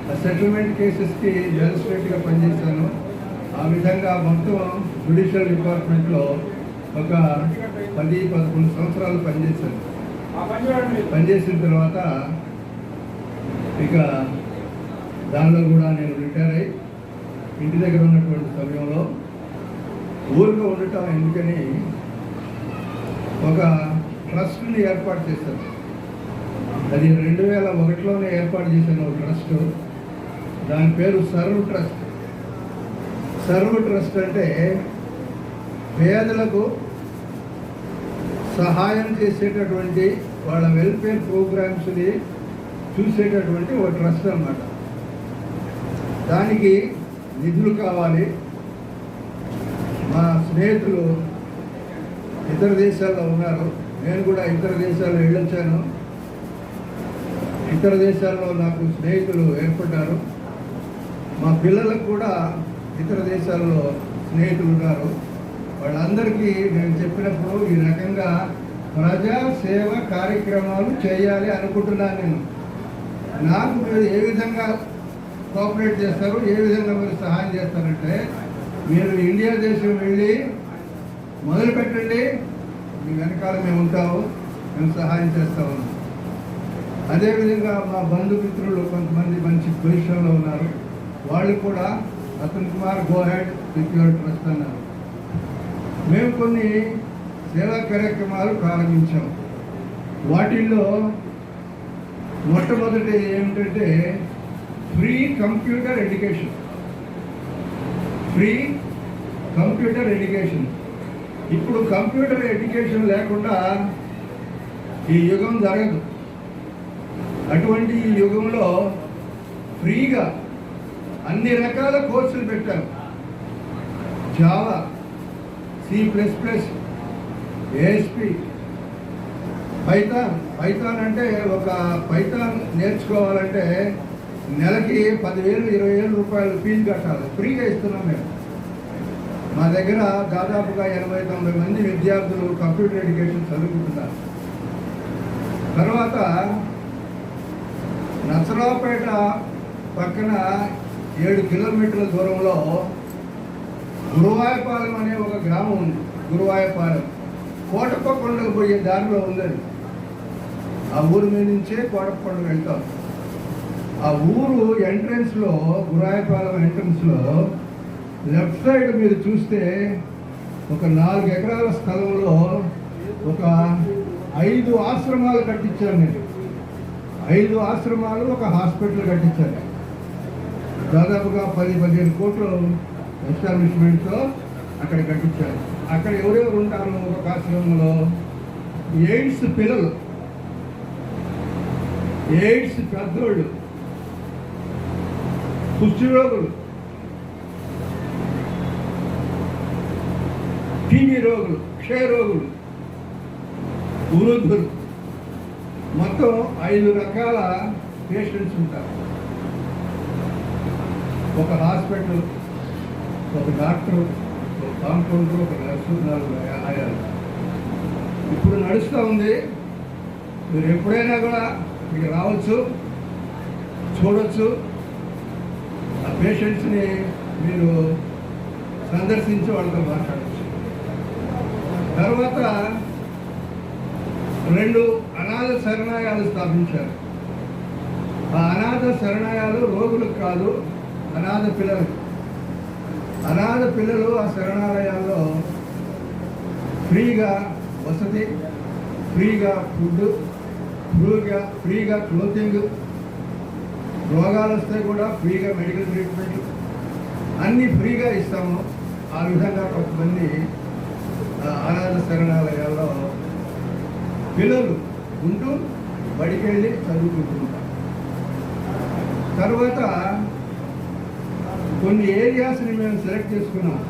ఆ సెటిల్మెంట్ కేసెస్కి మ్యాజిస్ట్రేట్గా పనిచేశాను. ఆ విధంగా మొత్తం జ్యుడిషియల్ డిపార్ట్మెంట్లో ఒక 10-11 సంవత్సరాలు పనిచేశాను. పనిచేసిన తర్వాత ఇక దానిలో కూడా నేను రిటైర్ అయ్యి ఇంటి దగ్గర ఉన్నటువంటి సమయంలో ఊరిలో ఉండటం ఎందుకని ఒక ట్రస్ట్ని ఏర్పాటు చేశాను. అది 2001లోనే ఏర్పాటు చేశాను ఒక ట్రస్ట్. దాని పేరు సర్వ్ ట్రస్ట్. సర్వ్ ట్రస్ట్ అంటే పేదలకు సహాయం చేసేటటువంటి వాళ్ళ వెల్ఫేర్ ప్రోగ్రామ్స్ని చూసేటటువంటి ఒక ట్రస్ట్ అన్నమాట. దానికి నిధులు కావాలి, మా స్నేహితులు ఇతర దేశాల్లో ఉన్నారు. నేను కూడా ఇతర దేశాల్లో వెళ్ళొచ్చాను. ఇతర దేశాల్లో నాకు స్నేహితులు ఏర్పడ్డారు. మా పిల్లలకు కూడా ఇతర దేశాల్లో స్నేహితులు ఉన్నారు. వాళ్ళందరికీ నేను చెప్పినప్పుడు ఈ రకంగా ప్రజా సేవ కార్యక్రమాలు చేయాలి అనుకుంటున్నాను. నేను నాకు మీరు ఏ విధంగా కోఆపరేట్ చేస్తారు, ఏ విధంగా మీరు సహాయం చేస్తారంటే, మీరు ఇండియా దేశం వెళ్ళి మొదలు పెట్టండి, మీ వెనకాల మేము ఉంటాము, మేము సహాయం చేస్తాము. అదేవిధంగా మా బంధుమిత్రులు కొంతమంది మంచి పొజిషన్లో ఉన్నారు. వాళ్ళు కూడా అతన్ Kumar go ahead with your trust అన్నారు. మేము కొన్ని సేవా కార్యక్రమాలు ప్రారంభించాం. వాటిల్లో మొట్టమొదటి ఏమిటంటే free computer education. Free computer education. ఇప్పుడు కంప్యూటర్ ఎడ్యుకేషన్ లేకుండా ఈ యుగం జరగదు. అటువంటి ఈ యుగంలో ఫ్రీగా అన్ని రకాల కోర్సులు పెట్టారు. జావా, C++, ASP, పైథాన్ అంటే ఒక పైథాన్ నేర్చుకోవాలంటే నెలకి 10,000, 20,000 రూపాయలు ఫీజు కట్టాలి. ఫ్రీగా ఇస్తున్నాం మేము. మా దగ్గర దాదాపుగా 80-90 మంది విద్యార్థులు కంప్యూటర్ ఎడ్యుకేషన్ చదువుకుంటున్నారు. తర్వాత నసరావుపేట పక్కన 7 కిలోమీటర్ల దూరంలో గురువాయపాలెం అనే ఒక గ్రామం ఉంది. గురువాయపాలెం కోటప్పకొండకు పోయే దారిలో ఉందని. ఆ ఊరి మీద నుంచే కోటప్పకొండ వెళ్తాం. ఆ ఊరు ఎంట్రన్స్లో, గురువాయపాలెం ఎంట్రన్స్లో లెఫ్ట్ సైడ్ మీరు చూస్తే ఒక 4 ఎకరాల స్థలంలో ఒక 5 ఆశ్రమాలు కట్టించాను నేను. 5 ఆశ్రమాలు, ఒక హాస్పిటల్ కట్టించాను. దాదాపుగా 10-15 కోట్లు ఎస్టాబ్లిష్మెంట్తో అక్కడ కట్టించారు. అక్కడ ఎవరెవరు ఉంటారు ఒక ఆశ్రమంలో? ఎయిడ్స్ పిల్లలు, ఎయిడ్స్ పెద్దోళ్ళు, కుష్ఠరోగులు, టీబీ రోగులు, క్షయ రోగులు, వృద్ధులు, మొత్తం 5 రకాల పేషెంట్స్ ఉంటారు. ఒక హాస్పిటల్, ఒక డాక్టర్, ఒక కాంపౌండర్, ఒక నర్సు, 4 ఆయాలు. ఇప్పుడు నడుస్తూ ఉంది. మీరు ఎప్పుడైనా కూడా మీకు రావచ్చు, చూడవచ్చు. ఆ పేషెంట్స్ని మీరు సందర్శించి వాళ్ళతో మాట్లాడవచ్చు. తర్వాత 2 అనాథ శరణాలయాలు స్థాపించారు. ఆ అనాథ శరణాలయాలు రోగులకు కాదు, అనాథ పిల్లలకు. అనాథ పిల్లలు ఆ శరణాలయాల్లో ఫ్రీగా వసతి, ఫ్రీగా ఫుడ్, ఫ్రీగా క్లోతింగ్, రోగాలు వస్తే కూడా ఫ్రీగా మెడికల్ ట్రీట్మెంట్ అన్నీ ఫ్రీగా ఇస్తాము. ఆ విధంగా కొంతమంది అనాథ శరణాలయాల్లో పిల్లలు ఉంటూ బడికి వెళ్ళి చదువుకుంటుంటారు. తర్వాత కొన్ని ఏరియాస్ని మేము సెలెక్ట్ చేసుకున్నాం.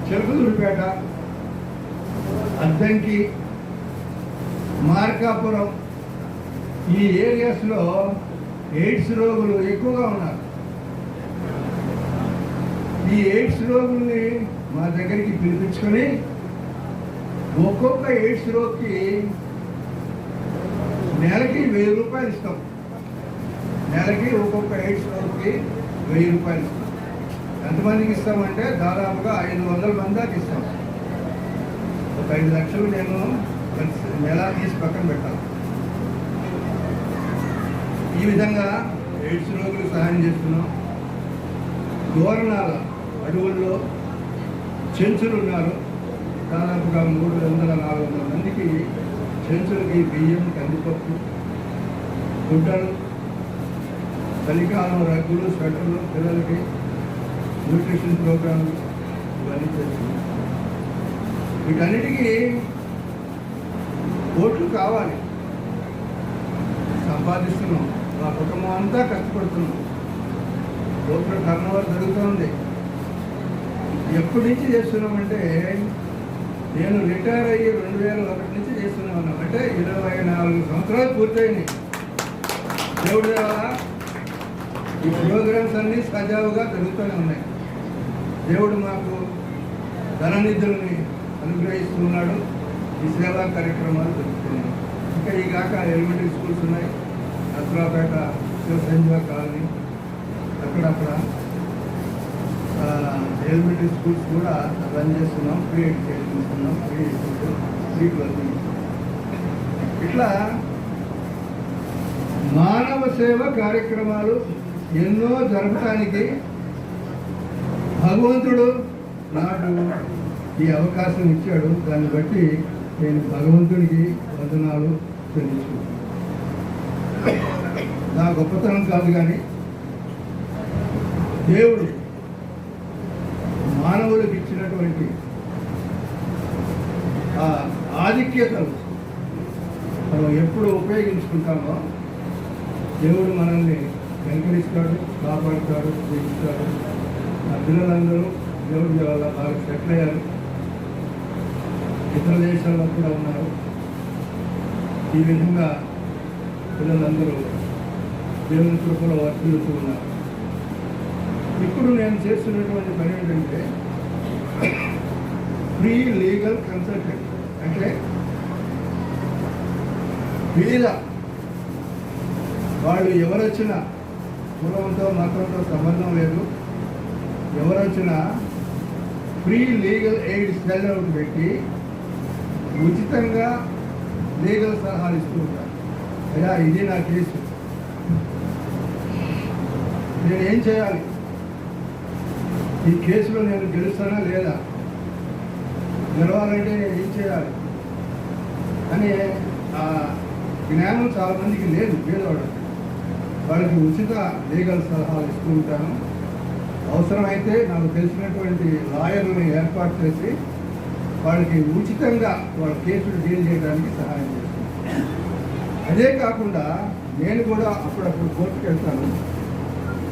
చిలకలూరిపేట, అద్దంకి, మార్కాపురం, ఈ ఏరియాస్లో ఎయిడ్స్ రోగులు ఎక్కువగా ఉన్నారు. ఈ ఎయిడ్స్ రోగుల్ని మా దగ్గరికి పిలిపించుకొని ఒక్కొక్క ఎయిడ్స్ రోగికి నెలకి 1000 రూపాయలు ఇస్తాం. నెలకి ఒక్కొక్క ఎయిడ్స్ రోగికి 1000 రూపాయలు ఇస్తాం. ఎంతమందికి ఇస్తామంటే దాదాపుగా 500 మంది దాకా ఇస్తాం. ఒక 5 లక్షలు నేను నెల తీసి పక్కన పెట్టాలి. ఈ విధంగా ఎయిడ్స్ రోగులు సహాయం చేస్తున్నాం. దూరణాల అడవుల్లో చెంచులు ఉన్నారు. దాదాపుగా 300-400 మందికి చెంచులకి బియ్యం, కందిపప్పు, గుడ్డలు, చలికాలం రగ్గులు, స్వెటర్లు, పిల్లలకి న్యూట్రిషన్ ప్రోగ్రాంలు ఇవన్నీ చేస్తున్నాం. వీటన్నిటికీ ఓట్లు కావాలి. సంపాదిస్తున్నాం. మా కుటుంబం అంతా కష్టపడుతున్నాం. ఓట్ల టర్నోవర్ జరుగుతుంది. ఎప్పటి నుంచి చేస్తున్నామంటే నేను రిటైర్ అయ్యి 2001 నుంచి చేస్తున్నాను. అంటే 24 సంవత్సరాలు పూర్తయినాయి. దేవుడి వల్ల ఈ ప్రోగ్రామ్స్ అన్నీ సజావుగా జరుగుతూనే ఉన్నాయి. దేవుడు మాకు ధననిధుల్ని అనుగ్రహిస్తున్నాడు. ఈ సేవా కార్యక్రమాలు జరుగుతున్నాయి. ఇంకా ఈ కాక ఎలిమెంటరీ స్కూల్స్ ఉన్నాయి. నసరాపేట, శివసంజీవ కాలనీ, అక్కడక్కడ ఎలిమెంటరీ స్కూల్స్ కూడా రన్ చేస్తున్నాం. ఫ్రీ ఎడ్యుకేషన్ ఇస్తున్నాం. Free closing. ఇట్లా మానవ సేవ కార్యక్రమాలు ఎన్నో జరపడానికి భగవంతుడు నాకు ఈ అవకాశం ఇచ్చాడు. దాన్ని బట్టి నేను భగవంతుడికి వందనాలు చెల్లించుకుంటాను. నా గొప్పతనం కాదు, కానీ దేవుడు మానవులకు ఇచ్చినటువంటి ఆ ఆధిక్యతలు మనం ఎప్పుడు ఉపయోగించుకుంటామో దేవుడు మనల్ని వెంకరిస్తాడు, కాపాడుతాడు, జీవిస్తాడు. నా పిల్లలందరూ దేవుడి వల్ల బాగా సెటిల్ అయ్యారు. ఇతర దేశాల్లో కూడా ఉన్నారు. ఈ విధంగా పిల్లలందరూ దేవుని కృపలో వర్తిల్లుతూ ఉన్నారు. ఇప్పుడు నేను చేస్తున్నటువంటి పని ఏంటంటే ఫ్రీ లీగల్ కన్సల్టెంట్. అంటే వీళ్ళ వాళ్ళు ఎవరొచ్చినా, కులంతో మతంతో సంబంధం లేదు, ఎవరొచ్చినా free legal aid cell out పెట్టి ఉచితంగా లీగల్ సలహాలు ఇస్తూ ఉంటారు. అయ్యా, ఇది నా కేసు, నేను ఏం చేయాలి, ఈ కేసులో నేను గెలుస్తానా లేదా, గెలవాలంటే నేను ఏం చేయాలి అనే ఆ జ్ఞానం చాలామందికి లేదు. పేదవాడు వాళ్ళకి ఉచిత లీగల్ సలహాలు ఇస్తూ ఉంటాను. అవసరమైతే నాకు తెలిసినటువంటి లాయర్లను ఏర్పాటు చేసి వాళ్ళకి ఉచితంగా వాళ్ళ కేసులు డీల్ చేయడానికి సహాయం చేస్తాను. అదే కాకుండా నేను కూడా అప్పుడప్పుడు కోర్టుకు వెళ్తాను.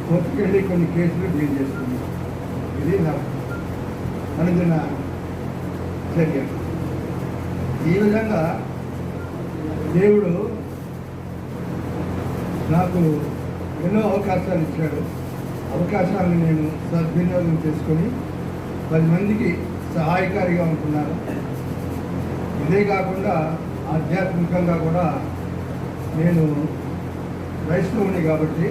కోర్టుకు వెళ్ళి కొన్ని కేసులు డీల్ చేస్తున్నాను. ఇది నా అనుదిన చర్య. ఈ విధంగా దేవుడు నాకు ఎన్నో అవకాశాలు ఇచ్చాడు. అవకాశాలను నేను సద్వినియోగం చేసుకొని 10 మందికి సహాయకారిగా ఉంటున్నాను. ఇదే కాకుండా ఆధ్యాత్మికంగా కూడా నేను క్రైస్తవుని కాబట్టి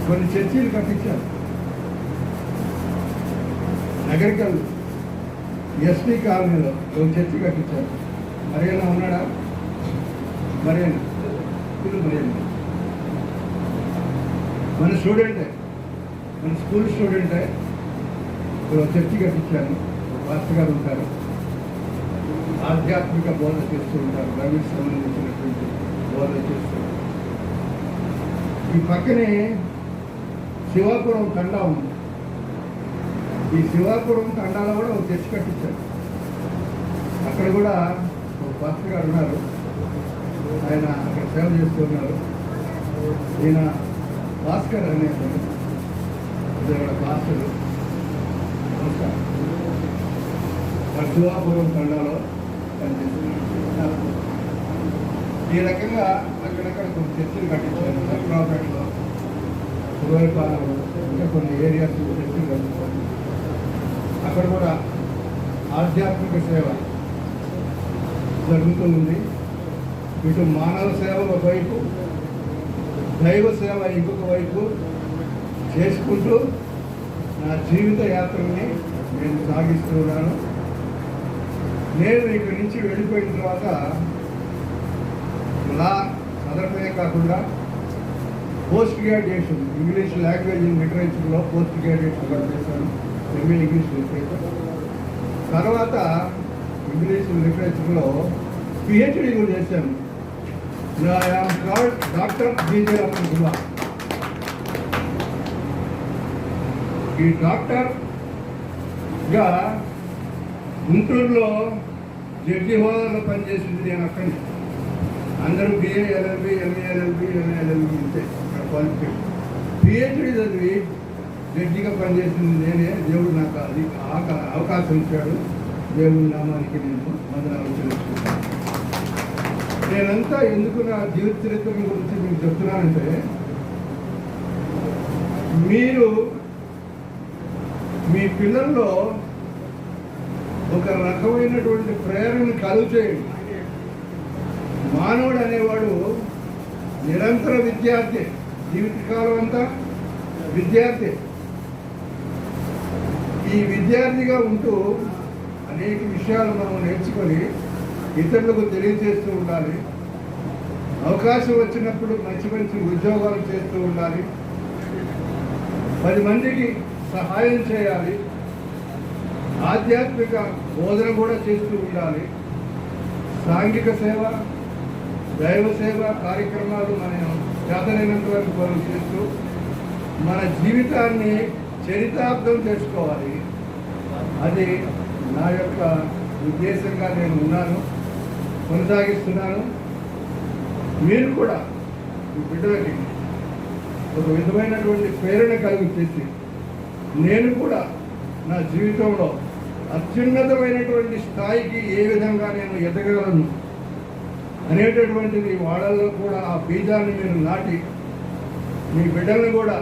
కొన్ని చర్చిలు కట్టించాను. నగరికల్ ఎస్టీ కాలనీలో ఒక చర్చి కట్టించాను. మరేనా ఉన్నాడా? మరేనా ఇది మరేనా మన స్టూడెంటే, మన స్కూల్ స్టూడెంటే. ఒక చర్చి కట్టించాను. పాస్టర్ గారు ఉంటారు, ఆధ్యాత్మిక బోధ చేస్తూ ఉంటారు, రవికి సంబంధించినటువంటి బోధ చేస్తూ ఉంటారు. ఈ పక్కనే శివాపురం తండా ఉంది. ఈ శివాపురం తండాలో కూడా ఒక చర్చి కట్టించారు. అక్కడ కూడా ఒక పాస్టర్ గారు ఉన్నారు. ఆయన అక్కడ సేవ చేస్తూ ఉన్నారు. ఈయన భాస్కర్ అనే పాస్టర్. నమస్కారం. శివాపురం తండాలో పనిచేస్తున్నారు. ఈ రకంగా అక్కడక్కడ కొన్ని చర్చలు కట్టించారు. నర్సరావుపేటలో, పురవైపాలెంలో, ఇంకా కొన్ని ఏరియాస్ చర్చలు కట్టించారు. అక్కడ కూడా ఆధ్యాత్మిక సేవ జరుగుతూ ఉంది. ఇటు మానవ సేవ ఒకవైపు, దైవ సేవ ఇంకొక వైపు చేసుకుంటూ నా జీవిత యాత్రని నేను సాగిస్తూ ఉన్నాను. నేను ఇక్కడి నుంచి వెళ్ళిపోయిన తర్వాత లా చదవటమే కాకుండా post graduation English language in లిటరేచర్లో పోస్ట్ గ్రాడ్యుయేషన్ కూడా చేశాను. MA English literature. తర్వాత ఇంగ్లీష్ లిటరేచర్లో పిహెచ్డి కూడా చేశాను. Doctor G J Ramana Kumar. ఈ డాక్టర్గా గుంటూరులో జడ్జి హోదాలో పనిచేసింది నేను. అక్కడి అందరూ BA LLB, MA LLB, MA LLB ఉంటే అక్కడ క్వాలిఫికేషన్. పిహెచ్డి చదివి జడ్జిగా పనిచేసింది నేనే. దేవుడు నాకు అది అవకాశం ఇచ్చాడు. దేవుడి నామానికి నేను వందనాలు చెల్లిస్తున్నాను. నేనంతా ఎందుకు నా జీవిత చరిత్ర గురించి మీకు చెప్తున్నానంటే, మీరు మీ పిల్లల్లో ఒక రకమైనటువంటి ప్రేరణ కలుగు చేయండి. మానవుడు అనేవాడు నిరంతర విద్యార్థి, జీవితకాలం అంతా విద్యార్థి. ఈ విద్యార్థిగా ఉంటూ అనేక విషయాలు మనం నేర్చుకొని ఇతరులకు తెలియజేస్తూ ఉండాలి. అవకాశం వచ్చినప్పుడు మంచి మంచి ఉద్యోగాలు చేస్తూ ఉండాలి. 10 మందికి సహాయం చేయాలి. ఆధ్యాత్మిక బోధన కూడా చేస్తూ ఉండాలి. సాంఘిక సేవ, దైవ సేవ కార్యక్రమాలు మనం చేతనైనంత వరకు పనులు చేస్తూ మన జీవితాన్ని చరితార్థం చేసుకోవాలి. అది నా యొక్క ఉద్దేశంగా నేను ఉన్నాను, కొనసాగిస్తున్నాను. మీరు కూడా మీ బిడ్డలకి ఒక విధమైనటువంటి ప్రేరణ కలిగి చేసి, నేను కూడా నా జీవితంలో అత్యున్నతమైనటువంటి స్థాయికి ఏ విధంగా నేను ఎదగలను అనేటటువంటిది వాళ్ళల్లో కూడా ఆ బీజాన్ని మీరు నాటి మీ బిడ్డలను కూడా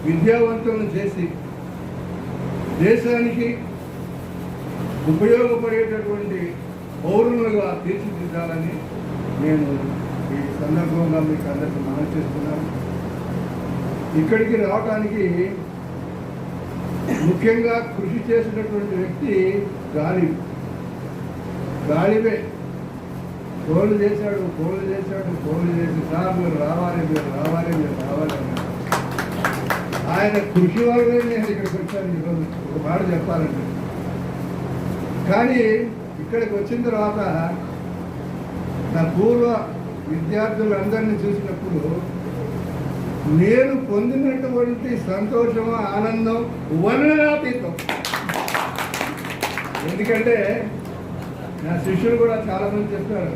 విద్యావంతులను చేసి దేశానికి ఉపయోగపడేటటువంటి పౌరులుగా తీర్చిదిద్దాలని నేను ఈ సందర్భంగా మీకు అందరికీ మనవి చేస్తున్నాను. ఇక్కడికి రావడానికి ముఖ్యంగా కృషి చేసినటువంటి వ్యక్తి గాలిబే. ఫోన్లు చేశాడు చేసి, సార్ మీరు రావాలి అన్నారు. ఆయన కృషి వల్లనే నేను ఇక్కడికి వచ్చాను. ఈరోజు ఒక మాట చెప్పాలంటే, కానీ ఇక్కడికి వచ్చిన తర్వాత నా పూర్వ విద్యార్థులందరినీ చూసినప్పుడు నేను పొందినటువంటి సంతోషం, ఆనందం వర్ణనాతీతం. ఎందుకంటే నా శిష్యులు కూడా చాలామంది చెప్పారు,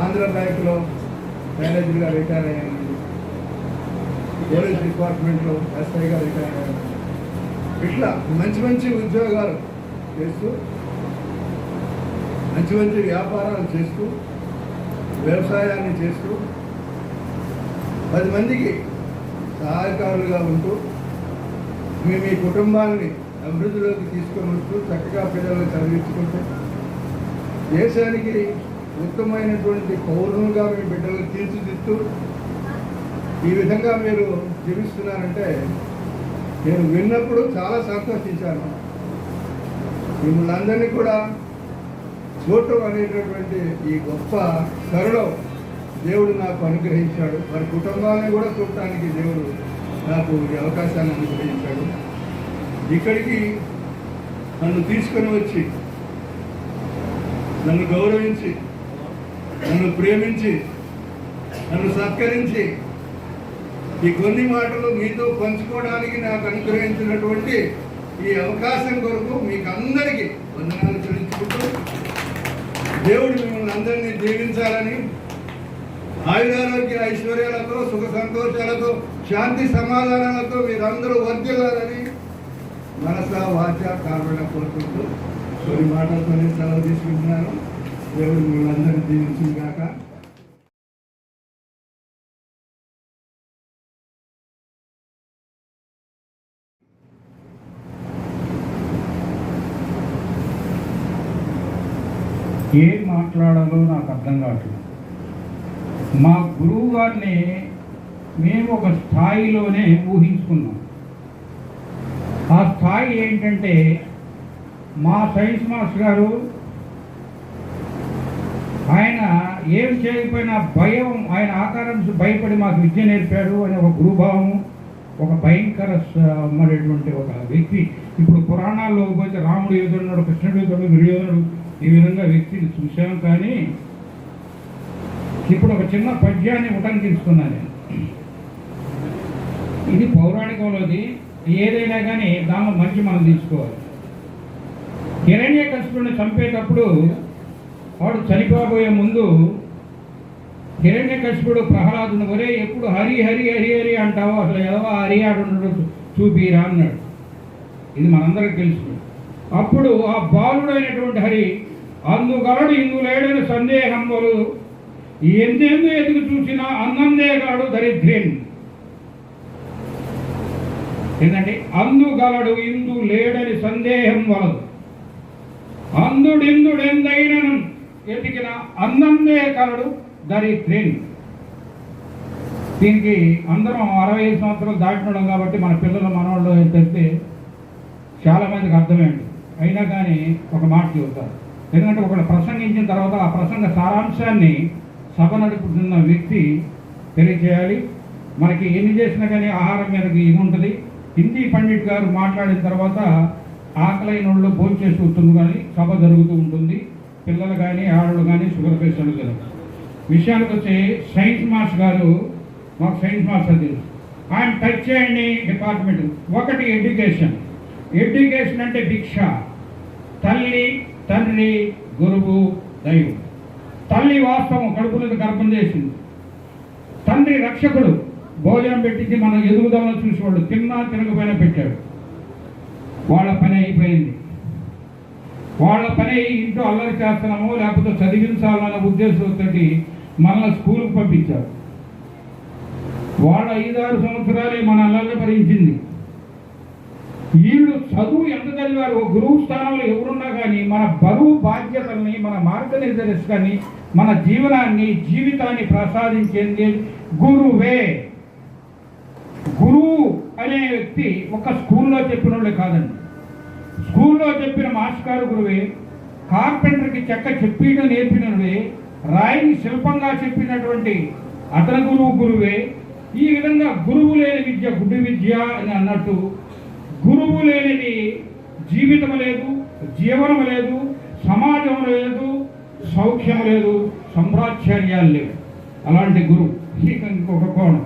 ఆంధ్ర బ్యాంకులో మేనేజర్గా రిటైర్ అయ్యాను, పోలీస్ డిపార్ట్మెంట్లో ఎస్ఐగా రిటైర్ అయ్యాను. ఇట్లా మంచి మంచి ఉద్యోగాలు చేస్తూ, మంచి మంచి వ్యాపారాలు చేస్తూ, వ్యవసాయాన్ని చేస్తూ 10 మందికి సహాయకారులుగా ఉంటూ మీ కుటుంబాన్ని అభివృద్ధిలోకి తీసుకొని వస్తూ చక్కగా పిల్లలను చదివించుకుంటూ దేశానికి ఉత్తమమైనటువంటి పౌరులుగా మీ బిడ్డలను తీర్చిదిద్దుతూ ఈ విధంగా మీరు జీవిస్తున్నారంటే నేను విన్నప్పుడు చాలా సంతోషించాను. మిమ్మల్ని అందరినీ కూడా చూడటం అనేటటువంటి ఈ గొప్ప కరుణం దేవుడు నాకు అనుగ్రహించాడు. వారి కుటుంబాన్ని కూడా చూడటానికి దేవుడు నాకు ఈ అవకాశాన్ని అనుగ్రహించాడు. ఇక్కడికి నన్ను తీసుకొని వచ్చి, నన్ను గౌరవించి, నన్ను ప్రేమించి, నన్ను సత్కరించి ఈ కొన్ని మాటలు మీతో పంచుకోవడానికి నాకు అనుగ్రహించినటువంటి ఈ అవకాశం కొరకు మీకు అందరికీ వందనాలు చెల్లించుకుంటూ, దేవుడు మిమ్మల్ని అందరినీ దీవించాలని, ఆయురారోగ్య ఐశ్వర్యాలతో, సుఖ సంతోషాలతో, శాంతి సమాధానాలతో మీరందరూ వర్ధిల్లాలని మనస వాచ కర్మణ కోరుకుంటూ కొన్ని మాటలతో సెలవు తీసుకుంటున్నాను. దేవుడు మిమ్మల్ని అందరినీ దీవించింది కాక. ఏం మాట్లాడాలో నాకు అర్థం కావట్లేదు. మా గురువు గారిని మేము ఒక స్థాయిలోనే ఊహించుకున్నాం. ఆ స్థాయి ఏంటంటే, మా సైన్స్ మాస్టర్ గారు ఆయన ఏం చేయకపోయినా భయం, ఆయన ఆకారం భయపడి మాకు విద్య నేర్పాడు అనే ఒక గురుభావం, ఒక భయంకర మరేటువంటి ఒక వ్యక్తి. ఇప్పుడు పురాణాల్లో పోతే రాముడు యుద్ధుడు, కృష్ణుడు యుద్ధుడు, దుర్యోధనుడు, ఈ విధంగా వ్యక్తిని చూశాం. కానీ ఇప్పుడు ఒక చిన్న పద్యాన్ని ఉటంకిస్తున్నాను నేను. ఇది పౌరాణికంలోది. ఏదైనా కానీ దానిలో మంచి మనం తీసుకోవాలి. హిరణ్యకశిపుడిని చంపేటప్పుడు వాడు చనిపోబోయే ముందు హిరణ్యకశిపుడు ప్రహ్లాదుని ఒరే ఎప్పుడు హరి హరి హరి హరి అంటావు, అసలు ఏదో హరి ఆడు చూపిరా అన్నాడు. ఇది మనందరికీ తెలుసు. అప్పుడు ఆ బాలుడైనటువంటి హరి అందుగలడు ఇందు లేడని సందేహం వలు ఎందెందు ఎదుగు చూసినా అన్నందేగాడు దరిద్రేన్. ఏంటంటే అందుగలడు ఇందు లేడని సందేహం వలదు, అందుడిందుడెందైనను ఎతికిన అన్నందే కలడు దరిద్రేన్. దీనికి అందరం 65 సంవత్సరాలు దాటినడం కాబట్టి మన పిల్లలు మనవాళ్ళు తెలిస్తే చాలామందికి అర్థమేంటి. అయినా కానీ ఒక మాట చెబుతారు. ఎందుకంటే ఒకళ్ళు ప్రసంగించిన తర్వాత ఆ ప్రసంగ సారాంశాన్ని సభ నడుపుతున్న వ్యక్తి తెలియజేయాలి. మనకి ఎన్ని చేసినా కానీ ఆహారం మీదకి ఇది ఉంటుంది. హిందీ పండిట్ గారు మాట్లాడిన తర్వాత ఆకలైన వాళ్ళు భోజనం చేసి ఉంటుంది, కానీ సభ జరుగుతూ ఉంటుంది. పిల్లలు కానీ ఆడవాళ్ళు కానీ షుగర్ పేషెంట్లు కదా. విషయానికి వచ్చి సైన్స్ మాస్టర్ గారు, మాకు సైన్స్ మాస్టర్ తెలుసు, ఆయన టచ్ చేయండి డిపార్ట్మెంట్. ఒకటి ఎడ్యుకేషన్. ఎడ్యుకేషన్ అంటే భిక్ష. తల్లి, తండ్రి, గురువు, దైవం. తల్లి వాస్తవం కడుపులకు గర్భం చేసింది. తండ్రి రక్షకుడు, భోజనం పెట్టించి మనం ఎదుగుదలను చూసేవాళ్ళు, తిన్నా తినకపోయినా పెట్టాడు. వాళ్ళ పని అయిపోయింది. వాళ్ళ పని ఇంట్లో అల్లరి చేస్తున్నామో లేకపోతే చదివించాలన్న ఉద్దేశంతో మనల్ని స్కూల్కి పంపించారు. వాళ్ళ 5-6 సంవత్సరాలే మన అల్లరి భరించింది. వీళ్ళు చదువు ఎంత చదివారు, గురువు స్థానంలో ఎవరున్నా కానీ మన బరువు బాధ్యతల్ని, మన మార్గనిర్దేశాన్ని, మన జీవితాన్ని ప్రసాదించేది గురువే. గురువు అనే వ్యక్తి ఒక స్కూల్లో చెప్పిన వాళ్ళే కాదండి. స్కూల్లో చెప్పిన మాస్టర్ గురువే, కార్పెంటర్కి చెక్క చెప్పిన నేర్పినవే, రాయిని శిల్పంగా చెప్పినటువంటి అతని గురువే. ఈ విధంగా గురువు లేని విద్య గుడ్డి విద్య అని అన్నట్టు, గురువు లేనిది జీవితం లేదు, జీవనం లేదు, సమాజం లేదు, సౌఖ్యం లేదు, సంప్రాచార్యాలు లేవు. అలాంటి గురువు. ఇక ఇంకొక కోణం,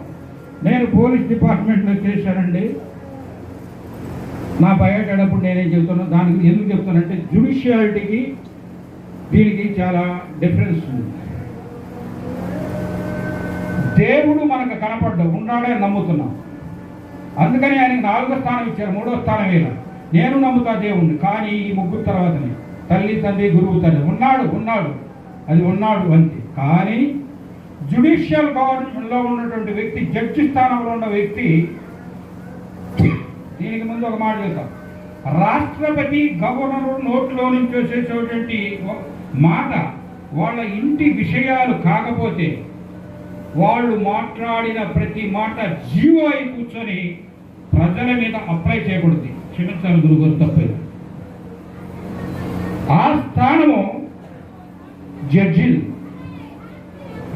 నేను పోలీస్ డిపార్ట్మెంట్లో చేశానండి. నా బయటప్పుడు నేనేం చెప్తున్నాను, దానికి ఎందుకు చెప్తానంటే జ్యుడిషియాలిటీకి దీనికి చాలా డిఫరెన్స్ ఉంది. దేవుడు మనకు కనపడ్డా ఉన్నాడని నమ్ముతున్నాం, అందుకని ఆయనకు 4వ స్థానం ఇచ్చారు, 3వ స్థానం వేల. నేను నమ్ముతా దేవుణ్ణి, కానీ ఈ ముగ్గురు తర్వాతనే తల్లి, తండ్రి, గురువు, తండ్రి ఉన్నాడు అది ఉన్నాడు అంతే. కానీ జ్యుడిషియల్ గవర్నమెంట్లో ఉన్నటువంటి వ్యక్తి, జడ్జి స్థానంలో ఉన్న వ్యక్తి, దీనికి ముందు ఒక మాట చెప్తాం. రాష్ట్రపతి, గవర్నర్ నోట్లో నుంచి వచ్చేటువంటి మాట వాళ్ళ ఇంటి విషయాలు కాకపోతే వాళ్ళు మాట్లాడిన ప్రతి మాట జీవో అయి కూర్చొని ప్రజల మీద అప్లై చేయకూడదు. క్షమించాలి గురుగారు, తప్పదు. ఆ స్థానము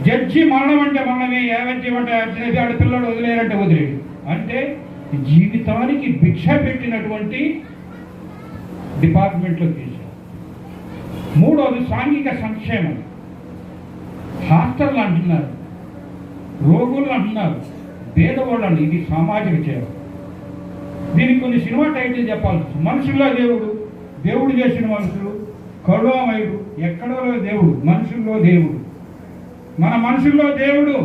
జడ్జి మరణం అంటే మరణమే, యావజ్యం అంటే యావజ్యం, ఆడ పిల్లలు వదిలేరంటే వదిలేడు. అంటే జీవితానికి భిక్ష పెట్టినటువంటి డిపార్ట్మెంట్లో చేశారు. 3వది సాంఘిక సంక్షేమం. హాస్టల్ అంటున్నారు, రోగులు అంటున్నారు, పేదవాళ్ళు అంటున్నారు. ఇది సామాజిక సేవ. దీనికి కొన్ని సినిమా టైటిల్ చెప్పాల్సి. మనుషుల్లో దేవుడు చేసిన మనుషులు, కరుణామయుడు, ఎక్కడో దేవుడు, మనుషుల్లో దేవుడు. మన మనుషుల్లో దేవుడు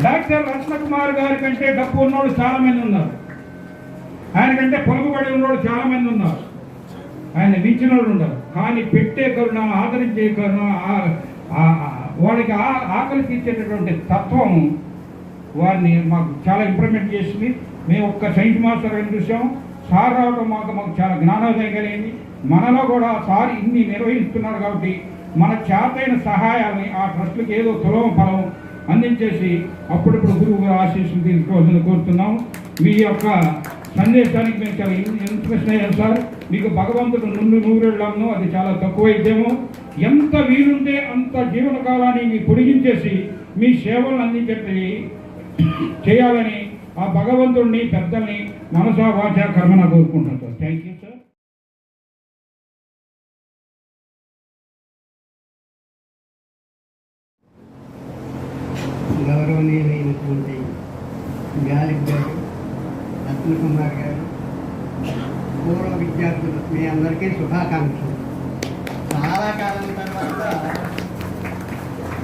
డాక్టర్ రత్నకుమార్ గారి కంటే డబ్బు ఉన్నోడు చాలా మంది ఉన్నారు, ఆయన కంటే పొలుగుబడి ఉన్నోడు చాలా మంది ఉన్నారు, ఆయన మించిన వాళ్ళు ఉన్నారు. కానీ పెట్టే కరుణ, ఆదరించే కరుణ, వాడికి ఆకలి తీర్చేటటువంటి తత్వం వారిని మాకు చాలా ఇంప్రూవ్మెంట్ చేసింది. మేము ఒక్క సైన్స్ మాస్టర్ అని చూసాం. సార్ రావడం మాకు చాలా జ్ఞానోదయం కలిగింది. మనలో కూడా సార్ ఇన్ని నిర్వహిస్తున్నారు కాబట్టి మన చేతైన సహాయాన్ని ఆ ట్రస్టులకు ఏదో తులం ఫలం అందించేసి అప్పుడప్పుడు గురువు ఆశీస్సులు తీసుకోవాలని కోరుతున్నాం. మీ యొక్క సందేశానికి మేము చాలా ఇన్స్పిరేషన్ అయ్యాం సార్. మీకు భగవంతుడు నూరేళ్ళను, అది చాలా తక్కువ ఇద్దేమో. ఎంత వీలుంటే అంత జీవనకాలాన్ని మీ పొడిగించేసి మీ సేవలను అందించేది చేయాలని ఆ భగవంతుడిని, పెద్దల్ని మనసా వాచా కర్మన కోరుకుంటున్నాం సార్. Thank you sir. గౌరవనీయులైనటువంటి గాలిబ్ గారు, రత్నకుమార్ గారు, పూర్వ విద్యార్థులు, మీ అందరికీ శుభాకాంక్షలు. చాలా కాలం తర్వాత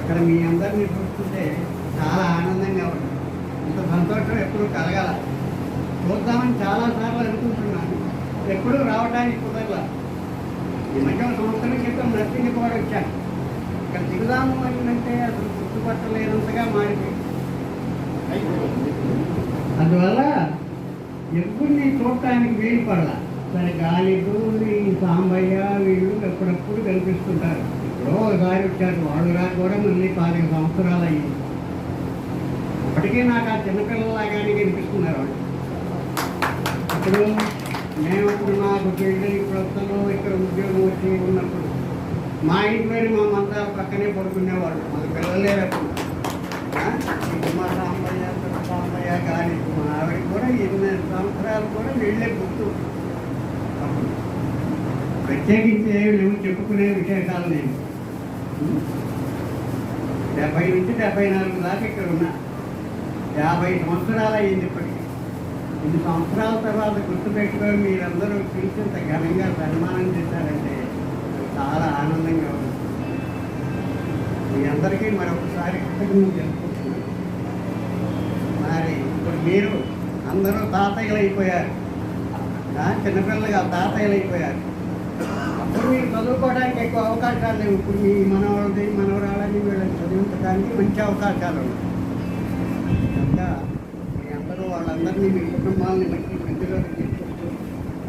ఇక్కడ మీ అందరినీ చూస్తుంటే చాలా ఆనందంగా ఉంది. ఇంత సంతోషం ఎప్పుడు కలగాల. చూద్దామని చాలాసార్లు అనుకుంటున్నాను, ఎప్పుడూ రావడానికి కుదరలా. ఈ మధ్య సంవత్సరం క్రితం నర్సింగ్ కూడా వచ్చాను. ఇక్కడ దిగుదాము అంటే అసలు గుర్తుపట్టలేనంతగా మారిపోయింది. అందువల్ల ఎవరిని చూడటానికి వీలు పడాల. సరే గాలికు ఈ సాంబయ్య వీళ్ళు ఎప్పుడప్పుడు కనిపిస్తుంటారు. ఎప్పుడో ఒకసారి వచ్చారు, వాళ్ళు రాక కూడా మళ్ళీ 5 సంవత్సరాలు అయ్యింది. ఇప్పటికీ నాకు ఆ చిన్నపిల్లలాగానే కనిపిస్తున్నారు వాళ్ళు. ఇప్పుడు మేమప్పుడు నాకు పెళ్ళి ప్రస్తుతంలో ఇక్కడ ఉద్యోగం వచ్చి ఉన్నప్పుడు మా ఇంట్లోనే మా మంత్రాల పక్కనే పడుకునేవాళ్ళు. మాకు పిల్లలే లేకుండా మా సాంబయ్య కానీ మా ఆవిడ కూడా 8 సంవత్సరాలు కూడా వీళ్ళే గుర్తు. అప్పుడు ప్రత్యేకించి ఏమి చెప్పుకునే విశేషాలు నేను 70 నుంచి 74 దాకా ఇక్కడ ఉన్నా. 50 సంవత్సరాలు అయ్యింది ఇప్పటికి. 2 సంవత్సరాల తర్వాత గుర్తుపెట్టుకొని మీరందరూ పిలిచేంత ఘనంగా సన్మానం చేశారంటే చాలా ఆనందంగా ఉంది. మీ అందరికీ మరొకసారి కృతజ్ఞతలు తెలుపుకుంటున్నాను. మరి ఇప్పుడు మీరు అందరూ తాతయ్యలు అయిపోయారు, చిన్నపిల్లలుగా తాతయ్యలు అయిపోయారు. అప్పుడు మీరు చదువుకోవడానికి ఎక్కువ అవకాశాలు లేవు. ఇప్పుడు మీ మనవాళ్ళని మనవరాళ్ళని వీళ్ళని చదివించడానికి మంచి అవకాశాలు ఉన్నాయి. ఇంకా మీ అందరూ వాళ్ళందరినీ మీ కుటుంబాలని మంచి వృద్ధిలోకి తీసుకొస్తూ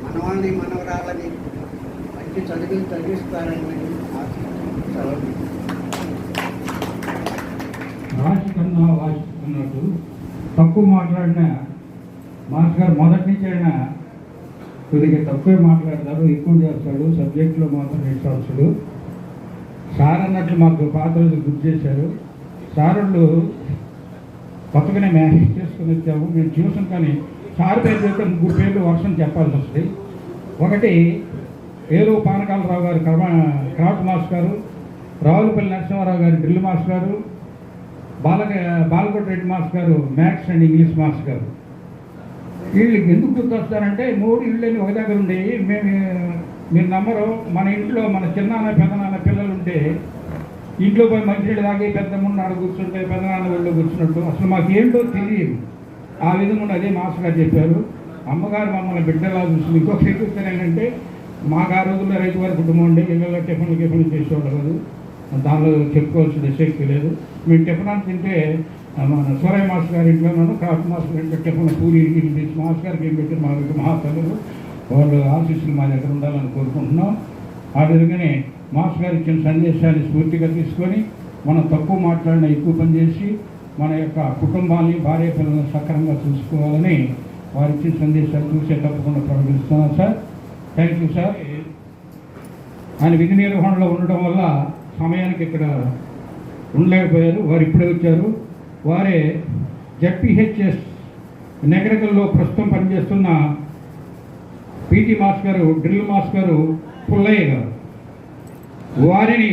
మనవాళ్ళని మనవరాళ్ళని మంచి చదువులు చదివిస్తారని సెలవు. రాశి కన్నా వాసి అన్నట్టు తక్కువ మాట్లాడిన మాస్టర్ గారు మొదటి నుంచి అయినా కొద్దిగా తక్కువే మాట్లాడతారు, ఎక్కువ చేస్తాడు. సబ్జెక్టులో మాత్రం హెచ్చాల్సాడు. సార్ అన్నట్లు మాకు పాత రోజులు గుర్తు చేశారు. సారుళ్ళు కొత్తగానే మ్యారేజ్ చేసుకుని వచ్చాము, మేము చూసాం. కానీ సార్ పేరు చెప్తే 3 పేర్లు వర్షం చెప్పాల్సి వస్తుంది. ఒకటి ఏలూరు పానకాలరావు గారు క్రాఫ్ట్ మాస్టర్ గారు, రావులపల్లి నరసింహారావు గారు డ్రిల్ మాస్టర్ గారు, బాలకోట రెడ్డి మాస్టర్ గారు మ్యాథ్స్ అండ్ ఇంగ్లీష్ మాస్టర్ గారు. వీళ్ళకి ఎందుకు గుర్తొస్తారంటే 3 ఇళ్ళని ఒక దగ్గర ఉండేవి. మీరు నమ్మరు, మన ఇంట్లో మన చిన్నాన్న పెద్దనాన్న పిల్లలు ఉంటే ఇంట్లో పోయి మంచినీళ్ళు తాగి పెద్ద ముందు ఆడ కూర్చుంటే పెద్దనాన్న వాళ్ళు కూర్చున్నట్టు అసలు మాకేంటో తెలియదు. ఆ విధంగా అదే మాస్టర్ గారు చెప్పారు. అమ్మగారు మమ్మల్ని బిడ్డలా చూసింది. ఇంకొక చెప్తాను ఏంటంటే, మాకు ఆ రోజుల్లో రైతు వారి కుటుంబం ఉండే, ఇళ్ళలో టిఫిన్లు చేసేవాళ్ళు కాదు. దానిలో చెప్పుకోవాల్సిన శక్తి లేదు. మేము టిఫిన్ తింటే మన సూరయ్య మాస్టర్ గారి ఇంట్లోనూ క్రాఫ్ట్ మాస్టర్ గారి టిఫిన్ పూరి తీసి మాస్టర్ గారికి ఏం పెట్టారు. మా మహాతల్లులు వాళ్ళు ఆశీస్సులు మా దగ్గర ఉండాలని కోరుకుంటున్నాం. ఆ విధంగానే మాస్టర్ గారు ఇచ్చిన సందేశాన్ని స్ఫూర్తిగా తీసుకొని మనం తక్కువ మాట్లాడిన ఎక్కువ పనిచేసి మన యొక్క కుటుంబాన్ని భార్య పిల్లలను సక్రమంగా చూసుకోవాలని వారు ఇచ్చిన సందేశాలు చూసే తప్పకుండా ప్రకటిస్తున్నాను సార్. Thank you sir. ఆయన విధి నిర్వహణలో ఉండడం వల్ల సమయానికి ఇక్కడ ఉండలేకపోయారు. వారు ఇప్పుడే వచ్చారు. వారే జెడ్పీహెచ్ఎస్ నగరికల్లో ప్రస్తుతం పనిచేస్తున్న పీటీ మాస్టర్ గారు, డ్రిల్ మాస్టర్ గారు పుల్లయ్య గారు. వారిని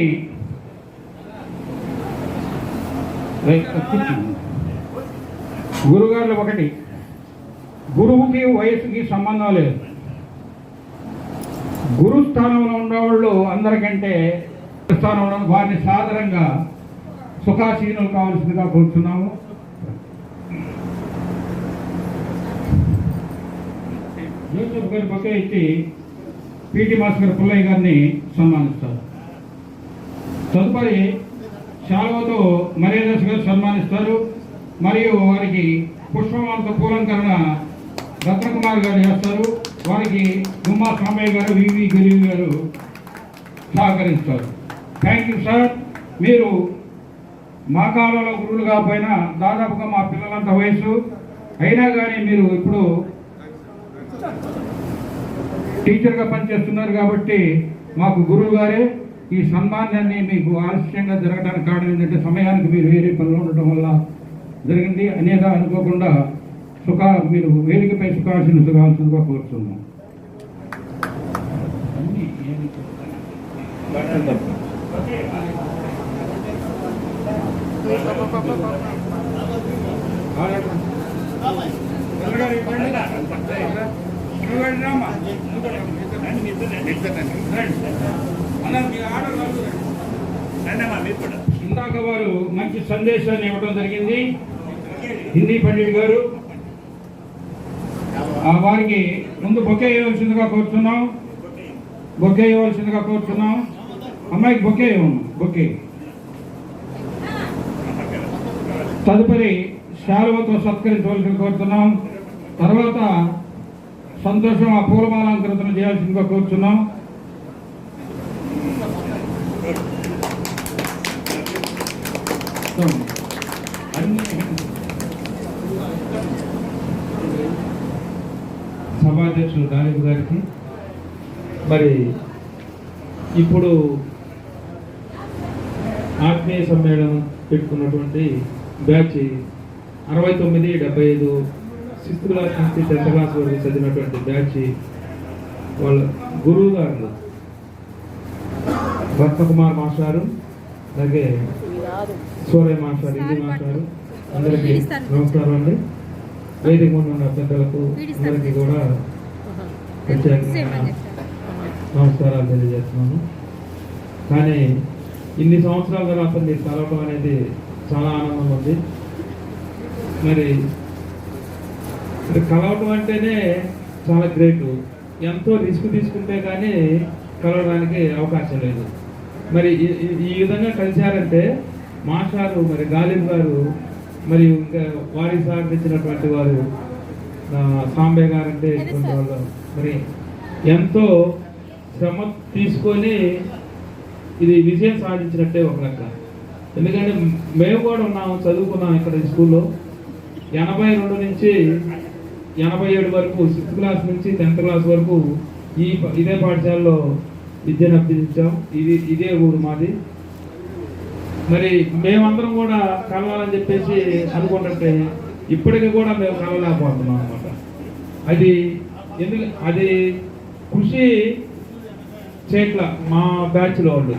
గురుగారులు ఒకటి, గురువుకి వయసుకి సంబంధం లేదు. గురు స్థానంలో ఉన్నవాళ్ళు అందరికంటే స్థానంలో వారిని సాధారణంగా సుఖాసీనులు కావాల్సిందిగా కోరుతున్నాము. జోసెఫ్ గారి పక్క ఇచ్చి పీటీ మాస్టర్ పుల్లయ్య గారిని సన్మానిస్తారు. తదుపరి శాలువతో మర్యాదస్ గారు సన్మానిస్తారు. మరియు వారికి పుష్పమాలతో పూలంకరణ రత్నకుమార్ గారు చేస్తారు. వారికి గుమ్మా సాంబయ్య గారు, వివి గరీబ్ గారు సహకరిస్తారు. Thank you sir. మీరు మా కాలంలో గురువులు కాకపోయినా దాదాపుగా మా పిల్లలంత వయసు అయినా కానీ మీరు ఇప్పుడు టీచర్గా పనిచేస్తున్నారు కాబట్టి మాకు గురువు గారే. ఈ సన్మానాన్ని మీకు ఆలస్యంగా జరగడానికి కారణం ఏంటంటే సమయానికి మీరు వేరే పనులు ఉండటం వల్ల జరిగింది. అనేదా అనుకోకుండా మీరు వేదికపై సుఖాల్సిందిగా కోరుతున్నాం. అన్న మీ ఆర్డర్ ఇందాక వారు మంచి సందేశాన్ని ఇవ్వడం జరిగింది. హిందీ పండిట్ గారు వారికి ముందు బొకే ఇవ్వాల్సిందిగా కోరుతున్నాం. బొకే ఇవ్వాల్సిందిగా కోరుతున్నాం. అమ్మాయికి బొకే ఇవ్వము. బొకే తదుపరి శాలువతో సత్కరించవలసింది కోరుతున్నాం. తర్వాత సంతోషం ఆ పూలమాలంకృతం చేయాల్సిందిగా కోరుతున్నాం. సభాధ్యక్షులు గాలిబ్ గారికి, మరి ఇప్పుడు ఆత్మీయ సమ్మేళనం పెట్టుకున్నటువంటి బ్యాచ్ 69, 75 6th క్లాస్ నుంచి 10th క్లాస్ వరకు చదివినటువంటి బ్యాచ్ వాళ్ళ గురువు గారు రత్నకుమార్ మాస్టారు, అలాగే సూర్య మాస్టారు, ఇంటి మాస్టారు, అందరికీ నమస్కారం అండి. వేదిక ముందు ఉన్న పెద్దలకు అందరికీ కూడా ప్రత్యేకంగా నమస్కారాలు తెలియజేస్తున్నాను. కానీ ఇన్ని సంవత్సరాల తర్వాత మీరు కలవడం అనేది చాలా ఆనందంగా ఉంది. మరి కలవటం అంటేనే చాలా గ్రేట్. ఎంతో రిస్క్ తీసుకుంటే కానీ కలవడానికి అవకాశం లేదు. మరి ఈ విధంగా కలిశారంటే మాస్టారు మరి గాలిబ్ గారు, మరియు ఇంకా వారికి సహకరించినటువంటి వారు సాంబే గారు అంటే ఇటువంటి వాళ్ళు మరి ఎంతో శ్రమ తీసుకొని ఇది విజయం సాధించినట్టే ఒక లెక్క. ఎందుకంటే మేము కూడా ఉన్నాము, చదువుకున్నాం ఇక్కడ ఈ స్కూల్లో 82 నుంచి 87 వరకు 6th క్లాస్ నుంచి 10th క్లాస్ వరకు ఇదే పాఠశాలలో విద్యను అభ్యసించాం. ఇదే ఊరు మాది. మరి మేమందరం కూడా కలవాలని చెప్పేసి అనుకుంటుంటే ఇప్పటికీ కూడా మేము కలవలేకపోతున్నాం అనమాట. అది కృషి చేయట్ల మా బ్యాచ్లో వాళ్ళు.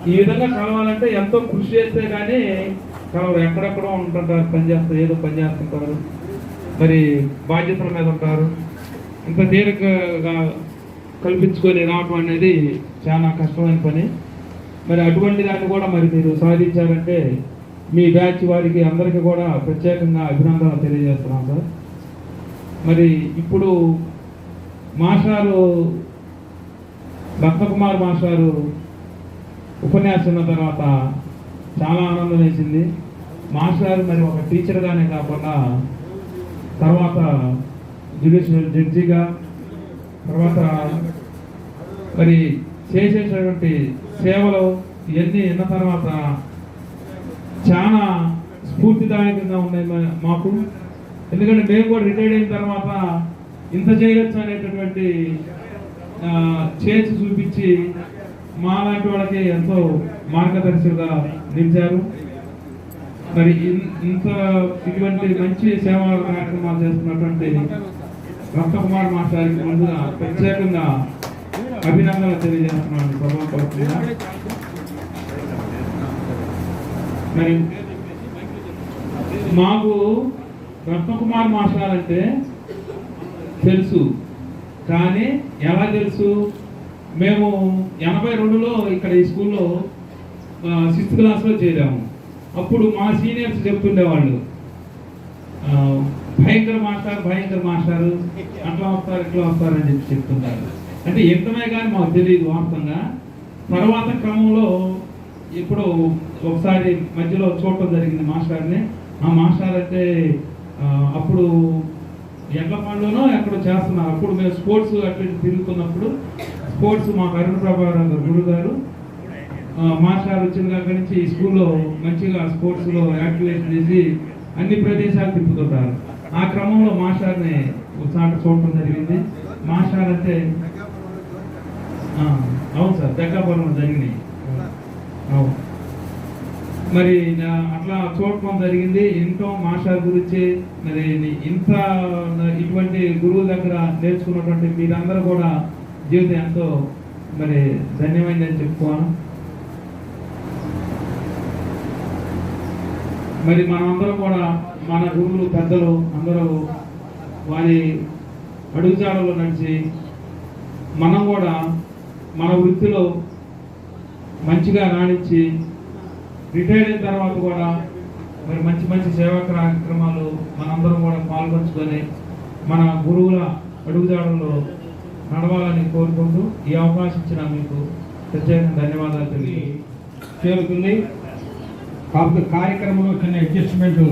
ఈ విధంగా కలవాలంటే ఎంతో కృషి చేస్తే కానీ కలవరు. ఎక్కడెక్కడో ఉంటుంటారు, ఏదో పని చేస్తుంటారు, మరి బాధ్యతల మీద ఉంటారు. ఇంత తీరికగా కల్పించుకొని రావటం అనేది చాలా కష్టమైన పని. మరి అటువంటి దాన్ని కూడా మరి మీరు సాధించారంటే మీ బ్యాచ్ వారికి అందరికీ కూడా ప్రత్యేకంగా అభినందనలు తెలియజేస్తున్నాం సార్. మరి ఇప్పుడు మాస్టారు రత్నకుమార్ మాస్టారు ఉపన్యాసం ఉన్న తర్వాత చాలా ఆనందం వేసింది. మాస్టారు మరి ఒక టీచర్గానే కాకుండా తర్వాత జ్యుడిషియల్ జడ్జిగా, తర్వాత మరి చేసేటటువంటి సేవలు ఇవన్నీ విన్న తర్వాత చాలా స్ఫూర్తిదాయకంగా ఉన్నాయి మాకు. ఎందుకంటే మేము కూడా రిటైర్డ్ అయిన తర్వాత ఇంత చేయొచ్చు అనేటటువంటి చేసి చూపించి మా లాంటి వాళ్ళకి ఎంతో మార్గదర్శకులుగా నిలిచారు. మరి ఇటువంటి మంచి సేవా కార్యక్రమాలు చేస్తున్నటువంటి రత్నకుమార్ మాస్టారికి ముందుగా ప్రత్యేకంగా అభినందనలు తెలియజేస్తున్నాను సభాపూర్వకంగా. మరి మాకు రత్నకుమార్ మాస్టర్ అంటే తెలుసు, కానీ ఎలా తెలుసు? మేము 82లో ఇక్కడ ఈ స్కూల్లో 6th క్లాస్లో చేరాము. అప్పుడు మా సీనియర్స్ చెప్తుండేవాళ్ళు, భయంకర మాస్టారు అట్లా వస్తారు ఇట్లా వస్తారు అని చెప్పి చెప్తుంటారు. అంటే ఎంతమే కానీ మాకు తెలియదు వాస్తవంగా. తర్వాత క్రమంలో ఇప్పుడు ఒకసారి మధ్యలో చూడటం జరిగింది మాస్టర్ని. ఆ మాస్టర్ అంటే అప్పుడు ఎడ్లపాడులోనో ఎక్కడో చేస్తున్నారు. అప్పుడు మేము స్పోర్ట్స్ అట్లా తిరుగుతున్నప్పుడు స్పోర్ట్స్ మాకు అరుణ ప్రభాకర్ గురువు గారు మాస్టర్ వచ్చిన దగ్గర నుంచి ఈ స్కూల్లో మంచిగా స్పోర్ట్స్లో యాక్టివేషన్ చేసి అన్ని ప్రదేశాలు తిప్పుతుంటారు. ఆ క్రమంలో మాస్టర్ని ఒకసారి చూడటం జరిగింది. మాస్టర్ అంటే అవును సార్, దగ్గరలో జరిగినాయి. అవును, మరి అట్లా చూడటం జరిగింది. ఇంట్లో మాస్టర్ గురించి మరి ఇంత ఇటువంటి గురువుల దగ్గర నేర్చుకున్నటువంటి మీరందరూ కూడా జీవితం ఎంతో మరి ధన్యమైందని చెప్పుకోను. మరి మనమందరం కూడా మన గురువులు పెద్దలు అందరూ వారి అడుగుజాడలో నడిచి మనం కూడా మన వృత్తిలో మంచిగా రాణించి రిటైర్ అయిన తర్వాత కూడా మరి మంచి మంచి సేవా కార్యక్రమాలు మనందరం కూడా పాల్గొంచుకొని మన గురువుల అడుగుజాడల్లో నడవాలని కోరుకుంటూ ఈ అవకాశం ఇచ్చిన మీకు ప్రత్యేకంగా ధన్యవాదాలు తెలియ చేరుతుంది. కాకపోతే కార్యక్రమంలో చిన్న అడ్జస్ట్మెంట్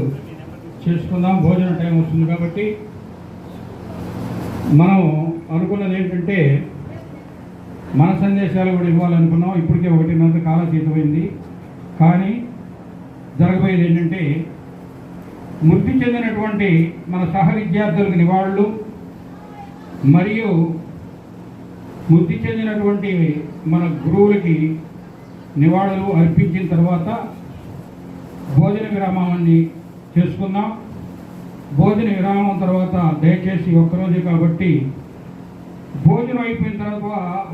చేసుకుందాం, భోజనం టైం వస్తుంది కాబట్టి. మనం అనుకున్నది ఏంటంటే మన సందేశాలు కూడా ఇవ్వాలనుకున్నాం. ఇప్పటికే 1:30 కాలతీతమైంది. కానీ జరగబోయేది ఏంటంటే మృతి చెందినటువంటి మన సహ విద్యార్థులకు నివాళులు మరియు మృతి చెందినటువంటి మన గురువులకి నివాళులు అర్పించిన తర్వాత భోజన విరామాన్ని చేసుకుందాం. భోజన విరామం తర్వాత దయచేసి ఒక్కరోజే కాబట్టి భోజనం అయిపోయిన తర్వాత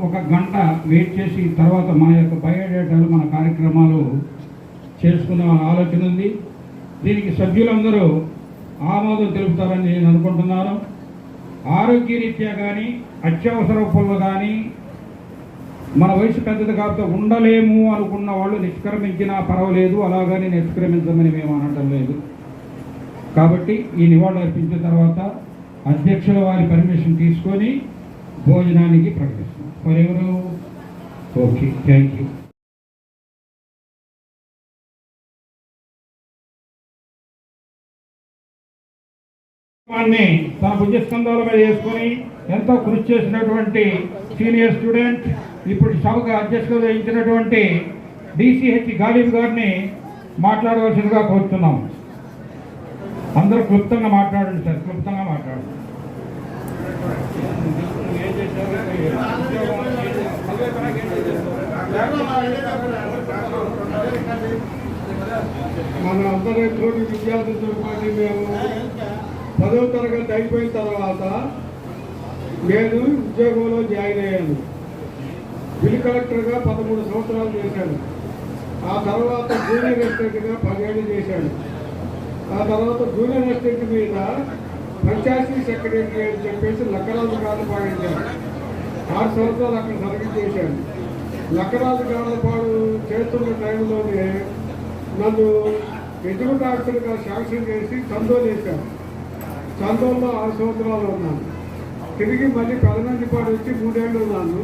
1 గంట వెయిట్ చేసి తర్వాత మన యొక్క బయోడేటాలు మన కార్యక్రమాలు చేసుకుందాం ఆలోచన ఉంది. దీనికి సభ్యులందరూ ఆమోదం తెలుపుతారని నేను అనుకుంటున్నాను. ఆరోగ్యరీత్యా కానీ అత్యవసర పనులు కానీ మన వయసు పెద్దది కాకపోతే ఉండలేము అనుకున్న వాళ్ళు నిష్క్రమించినా పర్వాలేదు, అలాగని నిష్క్రమించమని మేము అనటం లేదు. కాబట్టి ఈ నివాళులు అర్పించిన తర్వాత అధ్యక్షుల వారి పర్మిషన్ తీసుకొని భోజనానికి ప్రకటిస్తాం. మరెవరు? Okay, thank you. తన భుజస్కంధాల మీద వేసుకొని ఎంతో కృషి చేసినటువంటి సీనియర్ స్టూడెంట్, ఇప్పుడు సభకు అధ్యక్షత వహించినటువంటి డిసిహెచ్ గాలిబ్ గారిని మాట్లాడవలసిందిగా కోరుతున్నాం. అందరూ క్లుప్తంగా మాట్లాడండి సార్, క్లుప్తంగా మాట్లాడండి. మన అందరి తోటి విద్యార్థులతో పాటు మేము 10వ తరగతి అయిపోయిన తర్వాత నేను ఉద్యోగంలో జాయిన్ అయ్యాను. బిల్ కలెక్టర్గా 13 సంవత్సరాలు చేశాను. ఆ తర్వాత జూనియర్ అసిస్టెంట్గా 10 ఏళ్ళు చేశాను. ఆ తర్వాత జూనియర్ అసిస్టెంట్ మీద పంచాయతీ సెక్రటరీ అని చెప్పేసి లక్కరాజు గారు పాటించాను. 6 సంవత్సరాలు అక్కడ సర్వీస్ చేశాను. లక్కరాజు గారు చేస్తున్న టైంలోనే నన్ను ఎగ్జిక్యూటివ్ ఆఫీసర్గా శాంక్షన్ చేసి చందోలు వేశాను. చందోల్లో 6 సంవత్సరాలు ఉన్నాను. తిరిగి మళ్ళీ పెదనందిపాడు వచ్చి 3 ఏళ్ళు ఉన్నాను.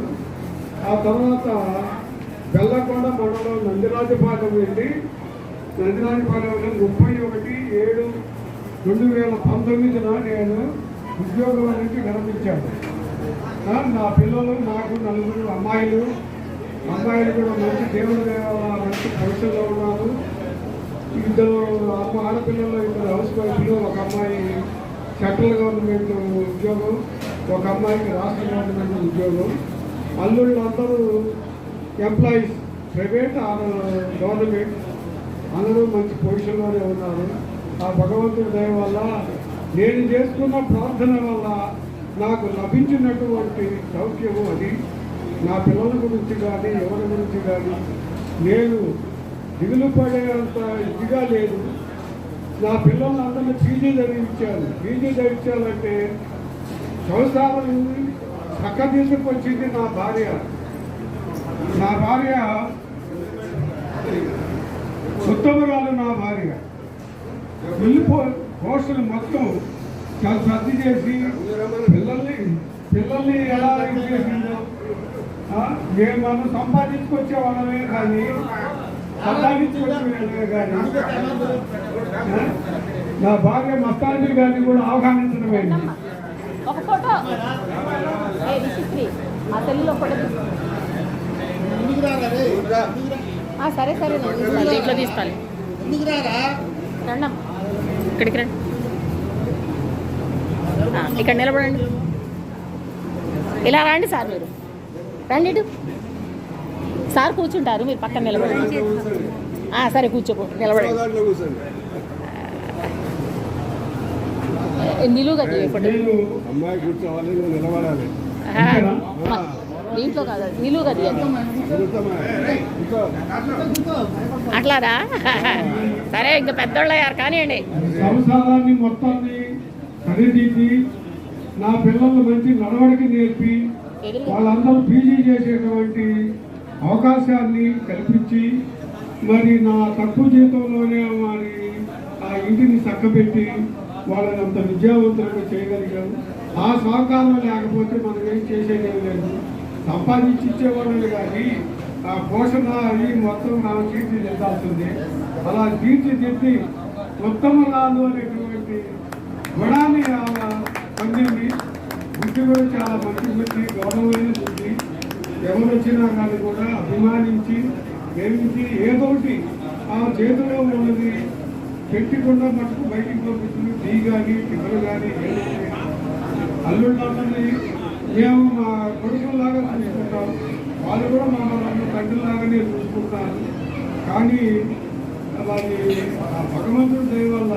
ఆ తర్వాత బెల్లకొండ మండలం నందిరాజపాలెం వెళ్ళి నందిరాజపాలెంలో 31/7/2019 నేను ఉద్యోగం నుంచి విరమించాను. నా పిల్లలు నాకు 4 అమ్మాయిలు కూడా మంచి దేవుడి మంచి భవిష్యత్తులో ఉన్నారు. 2 ఆడపిల్లలు 2 హౌస్ వైఫ్లు, 1 అమ్మాయి సెంట్రల్ గవర్నమెంట్ ఉద్యోగం, 1 అమ్మాయికి రాష్ట్ర గవర్నమెంట్ ఉద్యోగం. అల్లుళ్ళు అందరూ ఎంప్లాయీస్, ప్రైవేట్ గవర్నమెంట్, అందరూ మంచి పొజిషన్లోనే ఉన్నారు. ఆ భగవంతుడి దయ వల్ల నేను చేసుకున్న ప్రార్థన వల్ల నాకు లభించినటువంటి సౌఖ్యము అది. నా పిల్లల గురించి కానీ ఎవరి గురించి కానీ నేను దిగులు పడేంత ఇదిగా లేదు. నా పిల్లల్ని అందరినీ పీజీ చదివించాను. పీజీ చదివించాలంటే సంవత్సరాలు చక్క తీసుకొచ్చింది నా భార్య. ఉత్తమరాలు నా భార్య. ఇల్లు పోస్టులు మొత్తం చాలా సర్ది చేసి పిల్లల్ని ఎలా చేసిందో మేము మనం సంపాదించుకొచ్చే వాళ్ళమే కానీ సంపాదించుకొచ్చే కానీ నా భార్య మస్తాన్జీ గారిని కూడా ఆహ్వానించడమైంది. ఒక ఫోటో ఆ సెల్లో ఫోటో సరే సరే దీంట్లో తీస్తాను. రండి ఇక్కడికి రండి, ఇక్కడ నిలబడండి. ఇలా రండి సార్, మీరు రండి ఇటు. సార్ కూర్చుంటారు, మీరు పక్కన నిలబడండి. సరే కూర్చోకు, నిలబడండి. నిలువుగా ఫోటో దీంట్లో కాదు, నిలువుగా తీయండి. అట్లారా? సరే, ఇంకా పెద్దోళ్ళు అయ్యారు కానివ్వండి. సంసారాన్ని మొత్తాన్ని ఖరీదీసి నా పిల్లలు మంచి నడవడికి నేర్పి వాళ్ళందరూ పీజీ చేసేటువంటి అవకాశాన్ని కల్పించి మరి నా తక్కువ జీతంలోనే మరి ఆ ఇంటిని చక్కబెట్టి వాళ్ళని అంత విద్యావంతులుగా చేయగలిగాము. ఆ సహకారం లేకపోతే మనం ఏం చేసేది లేదు. సంపాదించి ఇచ్చేవాళ్ళని కానీ ఆ పోషణ అవి మొత్తం మనం తీర్చిదిద్దాల్సిందే. అలా తీర్చిదిద్ది ఉత్తమరాలు అనేటువంటి గుణాన్ని పొందింది. బుద్ధి కూడా చాలా మంచి బుద్ధి, గౌరవమైన బుద్ధి. ఎవరు వచ్చినా కానీ కూడా అభిమానించి ప్రేమించి ఏదోటి ఆ చేతిలో ఉన్నది పెట్టకుండా మటుకు బయటికి పంపిస్తుంది. టీ కానీ టిఫిన్ కానీ ఏదోటి అల్లుళ్ళని మేము మా కొడుకుల్లాగా చూసుకుంటాం. వాళ్ళు కూడా మమ్మల్ని తండ్రిలాగానే చూసుకుంటారు. కానీ వాళ్ళని ఆ భగవంతుడి దయ వల్ల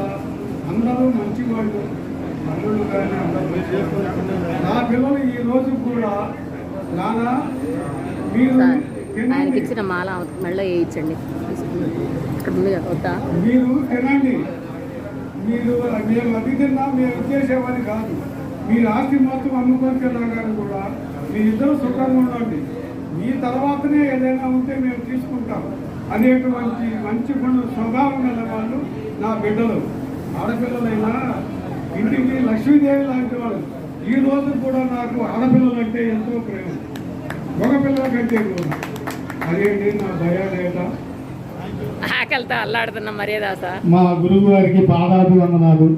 అందరూ మంచి వాళ్ళు, అల్లుళ్ళు కానీ అందరూ నా పిల్లలు ఈ రోజు కూడా నానా మీరు ఆయనకి ఇచ్చిన మాల మెళ్ళ వేయించండి. ఇక్కడ ఉంది కదా వద్దా? మీరు తినండి. మీరు మేము అది తిన్నా మేము ఇచ్చేసేవాడి కాదు. మీరు ఆస్తి మొత్తం అమ్ముకొని తిన్నా కానీ కూడా మీ ఇద్దరు సుఖంగా ఉండండి. మీ తర్వాతనే ఏదైనా ఉంటే మేము తీసుకుంటాం అనేటువంటి మంచి స్వభావం గల వాళ్ళు నా బిడ్డలు. ఆడపిల్లలైనా ఇంటికి లక్ష్మీదేవి లాంటి వాళ్ళు. ఈ రోజు కూడా నాకు ఆడపిల్లలంటే ఎంతో ప్రేమ, మగపిల్లల కంటే కూడా. అదేంటి నా భయాలేట. ఆకలితో అల్లాడుతున్న మర్యాదాస. మా గురువు గారికి పాదాభివందనాలు.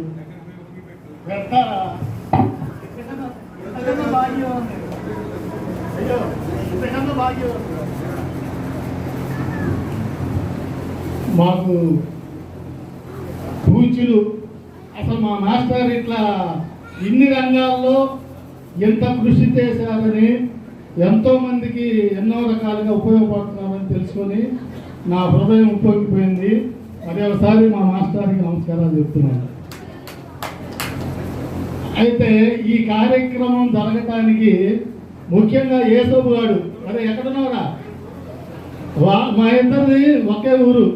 మాకు పూజలు అసలు మా మాస్టర్ ఇట్లా ఇన్ని రంగాల్లో ఎంత కృషి చేశారని, ఎంతోమందికి ఎన్నో రకాలుగా ఉపయోగపడుతున్నామని తెలుసుకొని నా హృదయం ఉప్పొంగిపోయింది. మరి ఒకసారి మా మాస్టర్కి నమస్కారాలు చెప్తున్నాను. అయితే ఈ కార్యక్రమం జరగటానికి ముఖ్యంగా యేసోబు గారు, అరే ఎక్కడున్నావురా, మా ఇద్దరిది ఒకే ఊరు.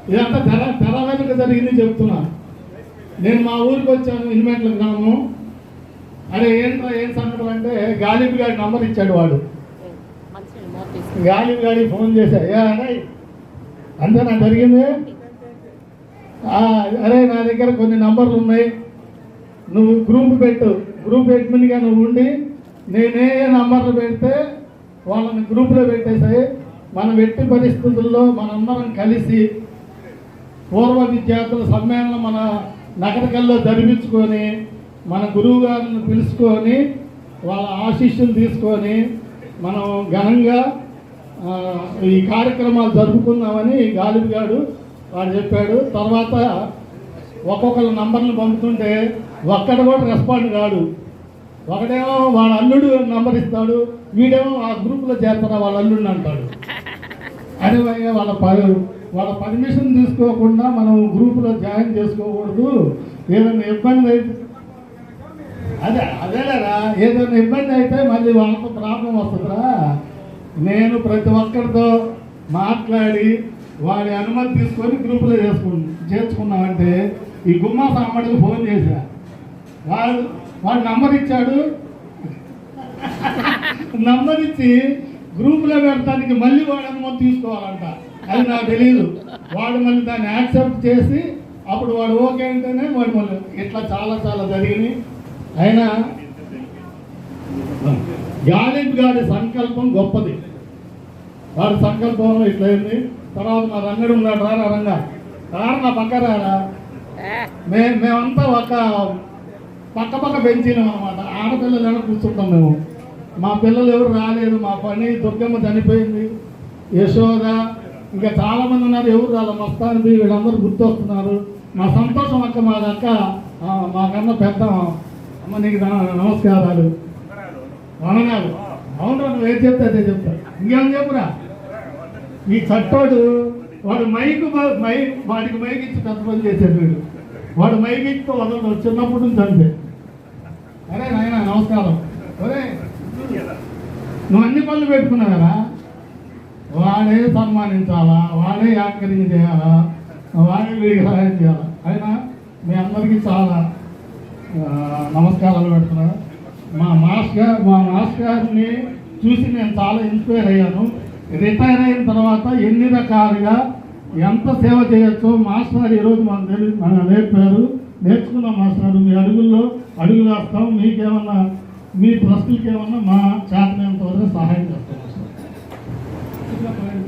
ఇదంతా తెర వెనుక జరిగింది చెప్తున్నా. నేను మా ఊరికి వచ్చాను, ఇనిమెట్ల గ్రామం. అరే ఏంట్రా ఏం సంగతులు అంటే గాలిబ్ గారి నంబర్ ఇచ్చాడు వాడు. గాలిబ్ గారికి ఫోన్ చేశా, అంతేనా జరిగింది? అరే నా దగ్గర కొన్ని నంబర్లు ఉన్నాయి, నువ్వు గ్రూప్ పెట్టు, గ్రూప్ అడ్మిన్గా నువ్వు ఉండి నేనే నంబర్లు పెడితే వాళ్ళని గ్రూప్లో పెట్టేసాయి. మనం ఎట్టి పరిస్థితుల్లో మనందరం కలిసి పూర్వ విద్యార్థుల సమ్మేళనం మన నగరకల్లో జరిపించుకొని మన గురువు గారిని పిలుచుకొని వాళ్ళ ఆశీస్సులు తీసుకొని మనం ఘనంగా ఈ కార్యక్రమాలు జరుపుకుందామని గాలిబ్ గారు వాడు చెప్పాడు. తర్వాత ఒక్కొక్కరు నంబర్లు పంపుతుంటే ఒక్కడు కూడా రెస్పాండ్ కాడు. ఒకడేమో వాళ్ళ అల్లుడు నంబర్ ఇస్తాడు, వీడేమో ఆ గ్రూప్లో చేస్తారా వాళ్ళ అల్లుడిని అంటాడు. అదే వాళ్ళ పర్మిషన్ తీసుకోకుండా మనం గ్రూపులో జాయిన్ చేసుకోకూడదు. ఏదైనా ఇబ్బంది అయితే అదేలేరా, ఏదైనా ఇబ్బంది అయితే మళ్ళీ వాళ్ళతో ప్రాబ్లం వస్తుందిరా. నేను ప్రతి ఒక్కరితో మాట్లాడి వాడి అనుమతి తీసుకొని గ్రూపులో చేర్చుకున్నామంటే ఈ గుమ్మా సాంబడికి ఫోన్ చేశా. వాడు నంబర్ ఇచ్చాడు, నంబర్ ఇచ్చి గ్రూపులో పెడతానికి మళ్ళీ వాడు అనుమతి తీసుకోవాలంట. అది నాకు తెలియదు. వాడు మళ్ళీ దాన్ని యాక్సెప్ట్ చేసి అప్పుడు వాడు ఓకే అంటేనే వాడు మళ్ళీ ఇట్లా చాలా జరిగినాయి. అయినా గాలిబ్ గారి సంకల్పం గొప్పది. వాడి సంకల్పంలో ఇట్లయింది. తర్వాత మా రంగడు ఉన్నాడు, రారా రంగా నా పక్క రారా. మేమంతా ఒక పక్క పెంచినాం అనమాట. ఆడపిల్లలు కూర్చుంటాం మేము. మా పిల్లలు ఎవరు రాలేదు. మా పని దుర్గమ్మ చనిపోయింది, యశోద, ఇంకా చాలామంది ఉన్నారు. ఎవరు రాలే. మస్తాన్ బి వీళ్ళందరూ గుర్తొస్తున్నారు. మా సంతోషం అక్క, మాకన్నా పెద్ద అమ్మ, నీకు నమస్కారాలు, వందనాలు. అవును, నువ్వు ఏం చెప్తే అదే చెప్తా. ఇంకేం చెప్పురా. ఈ చట్టోడు వాడు వాడికి మైక్ ఇచ్చి పెద్ద పని చేశాడు. వీడు వాడు మైక్ ఇచ్చి వదలడు, చిన్నప్పటి నుంచి అంతే. అరే నాయన నమస్కారం. ఒరే నువ్వు అన్ని పనులు పెట్టుకున్నావు కదా, వాడే సన్మానించాలా, వాడే యాంకరింగ్ చేయాలా, వాడే వీడికి సహాయం చేయాలా. అయినా మీ అందరికీ చాలా నమస్కారాలు పెడుతున్నాను. మా మాస్ గారిని చూసి నేను చాలా ఇన్స్పైర్ అయ్యాను. రిటైర్ అయిన తర్వాత ఎన్ని రకాలుగా ఎంత సేవ చేయొచ్చో మాస్టర్ ఈరోజు మన నేర్పారు. నేర్చుకున్నాం మాస్టర్. మీ అడుగుల్లో అడుగు వేస్తాం. మీకేమన్నా మీ ట్రస్టులకి ఏమన్నా మా చేతనంత వరకు సహాయం చేస్తాం మాస్టర్.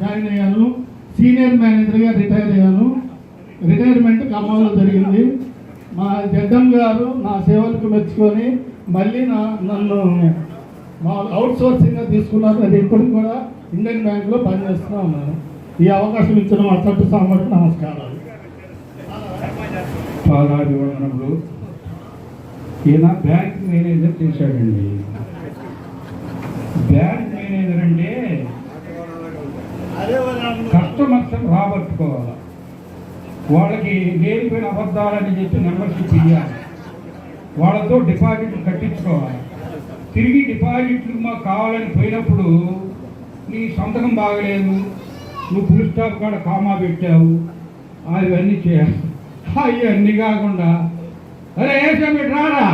జాయిన్ అయ్యాను. సీనియర్ మేనేజర్గా రిటైర్ అయ్యాను. రిటైర్మెంట్ ఖమ్మంలో జరిగింది. మా జడ్డం గారు నా సేవలకు మెచ్చుకొని మళ్ళీ నన్ను అవుట్ సోర్సింగ్గా తీసుకున్నారు. అది ఇప్పటికి కూడా ఇండియన్ బ్యాంక్లో పనిచేస్తూ ఉన్నాను. ఈ అవకాశం ఇచ్చిన మా చట్టు సామర్థ్యం నమస్కారాలు. పాదాభివందనములు. ఈయన బ్యాంక్ మేనేజర్ చేశాడండి. బ్యాంక్ మేనేజర్ అంటే కస్టమర్స్ రాబట్టుకోవాలి. వాళ్ళకి లేనిపోయిన అబద్ధాలని చెప్పి మెంబర్షిప్ ఇవ్వాలి. వాళ్ళతో డిపాజిట్లు కట్టించుకోవాలి. తిరిగి డిపాజిట్లు మాకు కావాలని పోయినప్పుడు నీ సంతకం బాగలేదు, నువ్వు ఫుల్ స్టాప్ కాడ కామా పెట్టావు, అవన్నీ చేయాలి. అవన్నీ కాకుండా అరే ఏసామి రారా,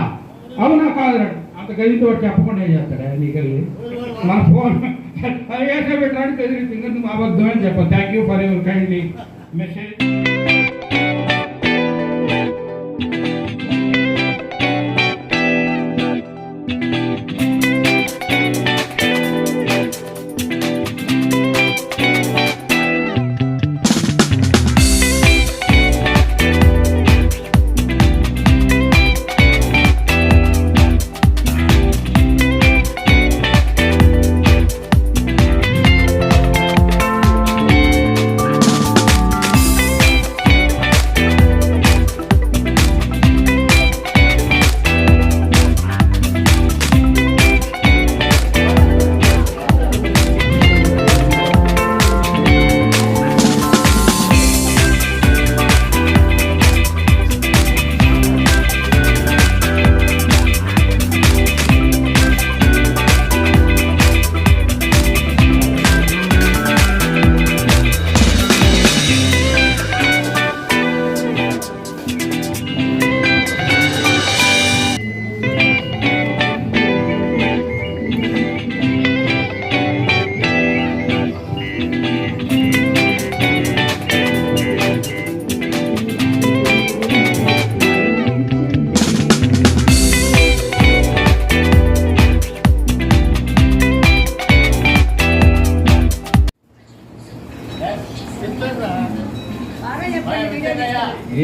అవునా కాదు అంత గదితో చెప్పకుండా ఏం చేస్తాడా నీకెళ్ళి మన ఫోన్ ఏసామి రాని బెదిరిస్తే ఇంకా నువ్వు అబద్ధం అని చెప్పాలి. Thank you for your kindly message.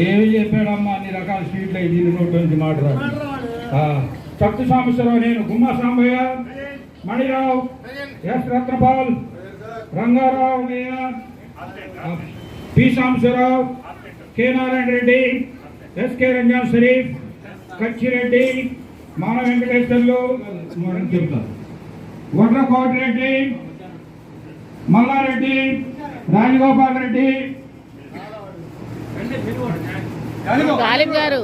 ఏమి చెప్పాడమ్మా అన్ని రకాల స్వీట్లు అయి దీని నోటి నుంచి మాట్లాడు. చట్టు సాంబశివరావు, నేను Gumma Sambaiah, Manirao, S Ratnapal, Rangarao, P Sambasivarao, K Narayana Reddy, SK Ramzan Sharif, Kachireddy, Mana Venkateswarlu చెప్తారు, వడ్ర కోటిరెడ్డి, మల్లారెడ్డి, రాజగోపాల్ రెడ్డి, గాలిబ్ గారు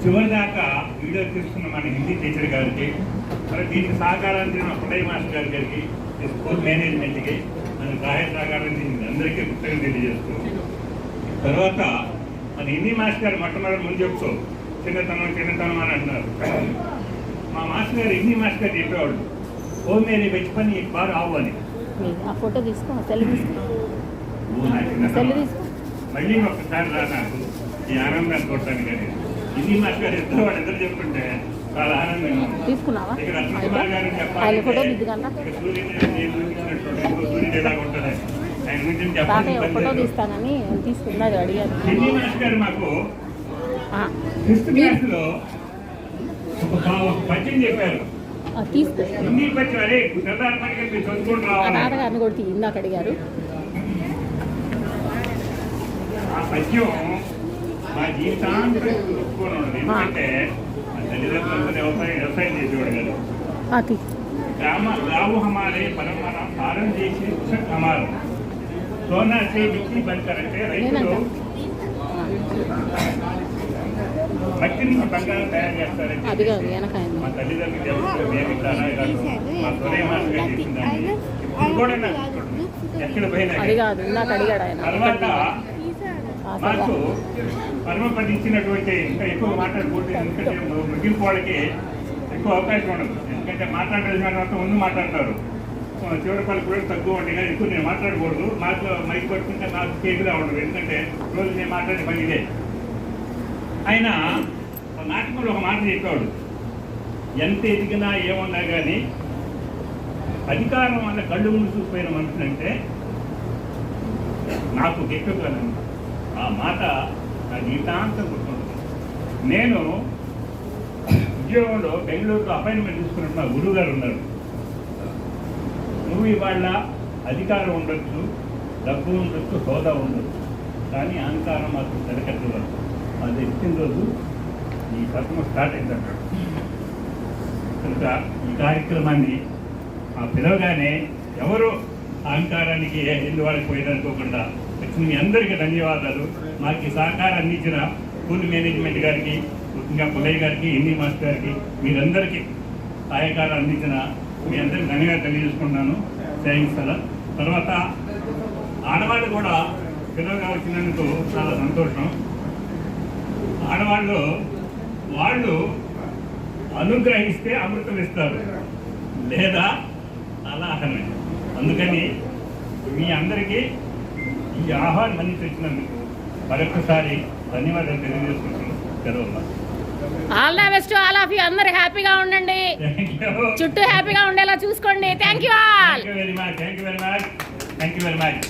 చివరి దాకా వీడియో తీసుకున్న మన హిందీ టీచర్ గారికి, మరి దీనికి సహకారం అందిన ఉదయ్ మాస్టర్ గారికి, స్కూల్ మేనేజ్మెంట్కి, మన సహాయ సహకారం అందరికీ కృతజ్ఞతలు తెలియజేస్తూ, తర్వాత మన హిందీ మాస్టర్ మొట్టమొదటి ముందు చెప్తూ చిన్నతనం అని అంటున్నారు. మా మాస్టర్ గారు హిందీ మాస్టర్ చెప్పేవాడు, ఓ మేరీ బచ్పన్ ఈ బార్ ఆవు అని. ఫోటో తీసుకో, మళ్ళీ ఒక్కసారి రా నాకు ఈ ఆనందాన్ని కొట్టాను. కానీ హిందీ మాస్టర్ ఇద్దరు వాళ్ళిద్దరు చెప్పుకుంటే చాలా ఆనందంగా ఉంది. ఇక్కడ రత్నకుమార్ గారు చెప్పాలి, సూర్యుడు ఎలాగ ఉంటుంది ఆయన గురించి చెప్పాలి. హిందీ మాస్టర్ గారు మాకు 5th క్లాస్లో ఒక పద్యం చెప్పారు. హిందీ పద్యం, అరే సర్దార్ పటేల్ మీరు చదువుకుంటూ రావాలి. ఇందాక అడిగారు. ఆ పద్యం మా జీవితాంతం ఒప్పుకొని ఉండదు. ఎందుకంటే తల్లిదండ్రులంతా వ్యవసాయం చేసేవాడు కదా. రావు హమారే పరమర పారం చేసి హమారం సోనా శ్రీ మిర్చి బంకర్ అంటే రైతులు మట్టి నుంచి బంగారం తయారు చేస్తారంటే అది కాదు వెనకాయ మా తల్లిదండ్రులు తెలుసు, మేము ఇట్లా మా సోదరి మాస్టర్ గారు చేసిందండి. ఇప్పుడు కూడా నాకు ఎక్కడ పోయినా అది కాదు ఇందాక అడిగాడు ఆయన తర్వాత మాకు పరమపతి ఇచ్చినటువంటి ఇంకా ఎక్కువ మాట్లాడకూడదు, ఎందుకంటే ముగింపు వాళ్ళకి ఎక్కువ అవకాశం ఉండదు. ఎందుకంటే మాట్లాడాల్సిన తర్వాత ముందు మాట్లాడతారు, చివరి పని కూడా తక్కువ ఉంటాయి కానీ ఎక్కువ నేను మాట్లాడకూడదు. మాకు మైక్ పట్టుకుంటే నాకు కేకులా ఉండదు, ఎందుకంటే రోజు నేను మాట్లాడే పని ఇదే. ఆయన నాటకంలో ఒక మాట చెప్పాడు, ఎంత ఎదిగినా ఏమన్నా కానీ అధికారం వల్ల కళ్ళు ముందు చూసిపోయిన మనుషులంటే నాకు గెట్టుకోను. ఆ మాట నా జీవితాంతం గుర్తుంటుంది. నేను ఉద్యోగంలో బెంగళూరులో అపాయింట్మెంట్ తీసుకున్నట్టు నా గురువు గారు ఉన్నారు. నువ్వు ఇవాళ అధికారం ఉండొచ్చు, డబ్బు ఉండొచ్చు, హోదా ఉండొచ్చు, కానీ అహంకారం మాత్రం సరికట్టదు. అది ఇచ్చిన రోజు ఈ పథకం స్టార్ట్ అయిందంటాడు. కనుక ఈ కార్యక్రమాన్ని పిలవగానే ఎవరు అహంకారానికి ఎన్ని వాళ్ళకి పోయేదనుకోకుండా వచ్చిన మీ అందరికీ ధన్యవాదాలు. మాకు ఈ సహకారం అందించిన స్కూల్ మేనేజ్మెంట్ గారికి, ముఖ్యంగా పుల్లయ్య గారికి, హిందీ మాస్టర్ గారికి, మీరందరికీ సహాయకారం అందించిన మీ అందరికీ ధన్యవాదాలు తెలియజేసుకుంటున్నాను. Thanks sir. తర్వాత ఆడవాళ్ళు కూడా పిల్లలుగా వచ్చినందుకు చాలా సంతోషం. ఆడవాళ్ళు వాళ్ళు అనుగ్రహిస్తే అమృతం ఇస్తారు, లేదా అలాహమే. అందుకని మీ అందరికీ ఈ ఆహ్వానం అన్ని తెచ్చినందుకు మరొకసారి ధన్యవాదాలు తెలియజేసుకుంటున్నాను. సెలవు. All the best all of you. అందరు హ్యాపీగా ఉండండి, చుట్టూ హ్యాపీగా ఉండేలా చూసుకోండి. Thank you all. Thank you very much. Thank you very much. Thank you very much.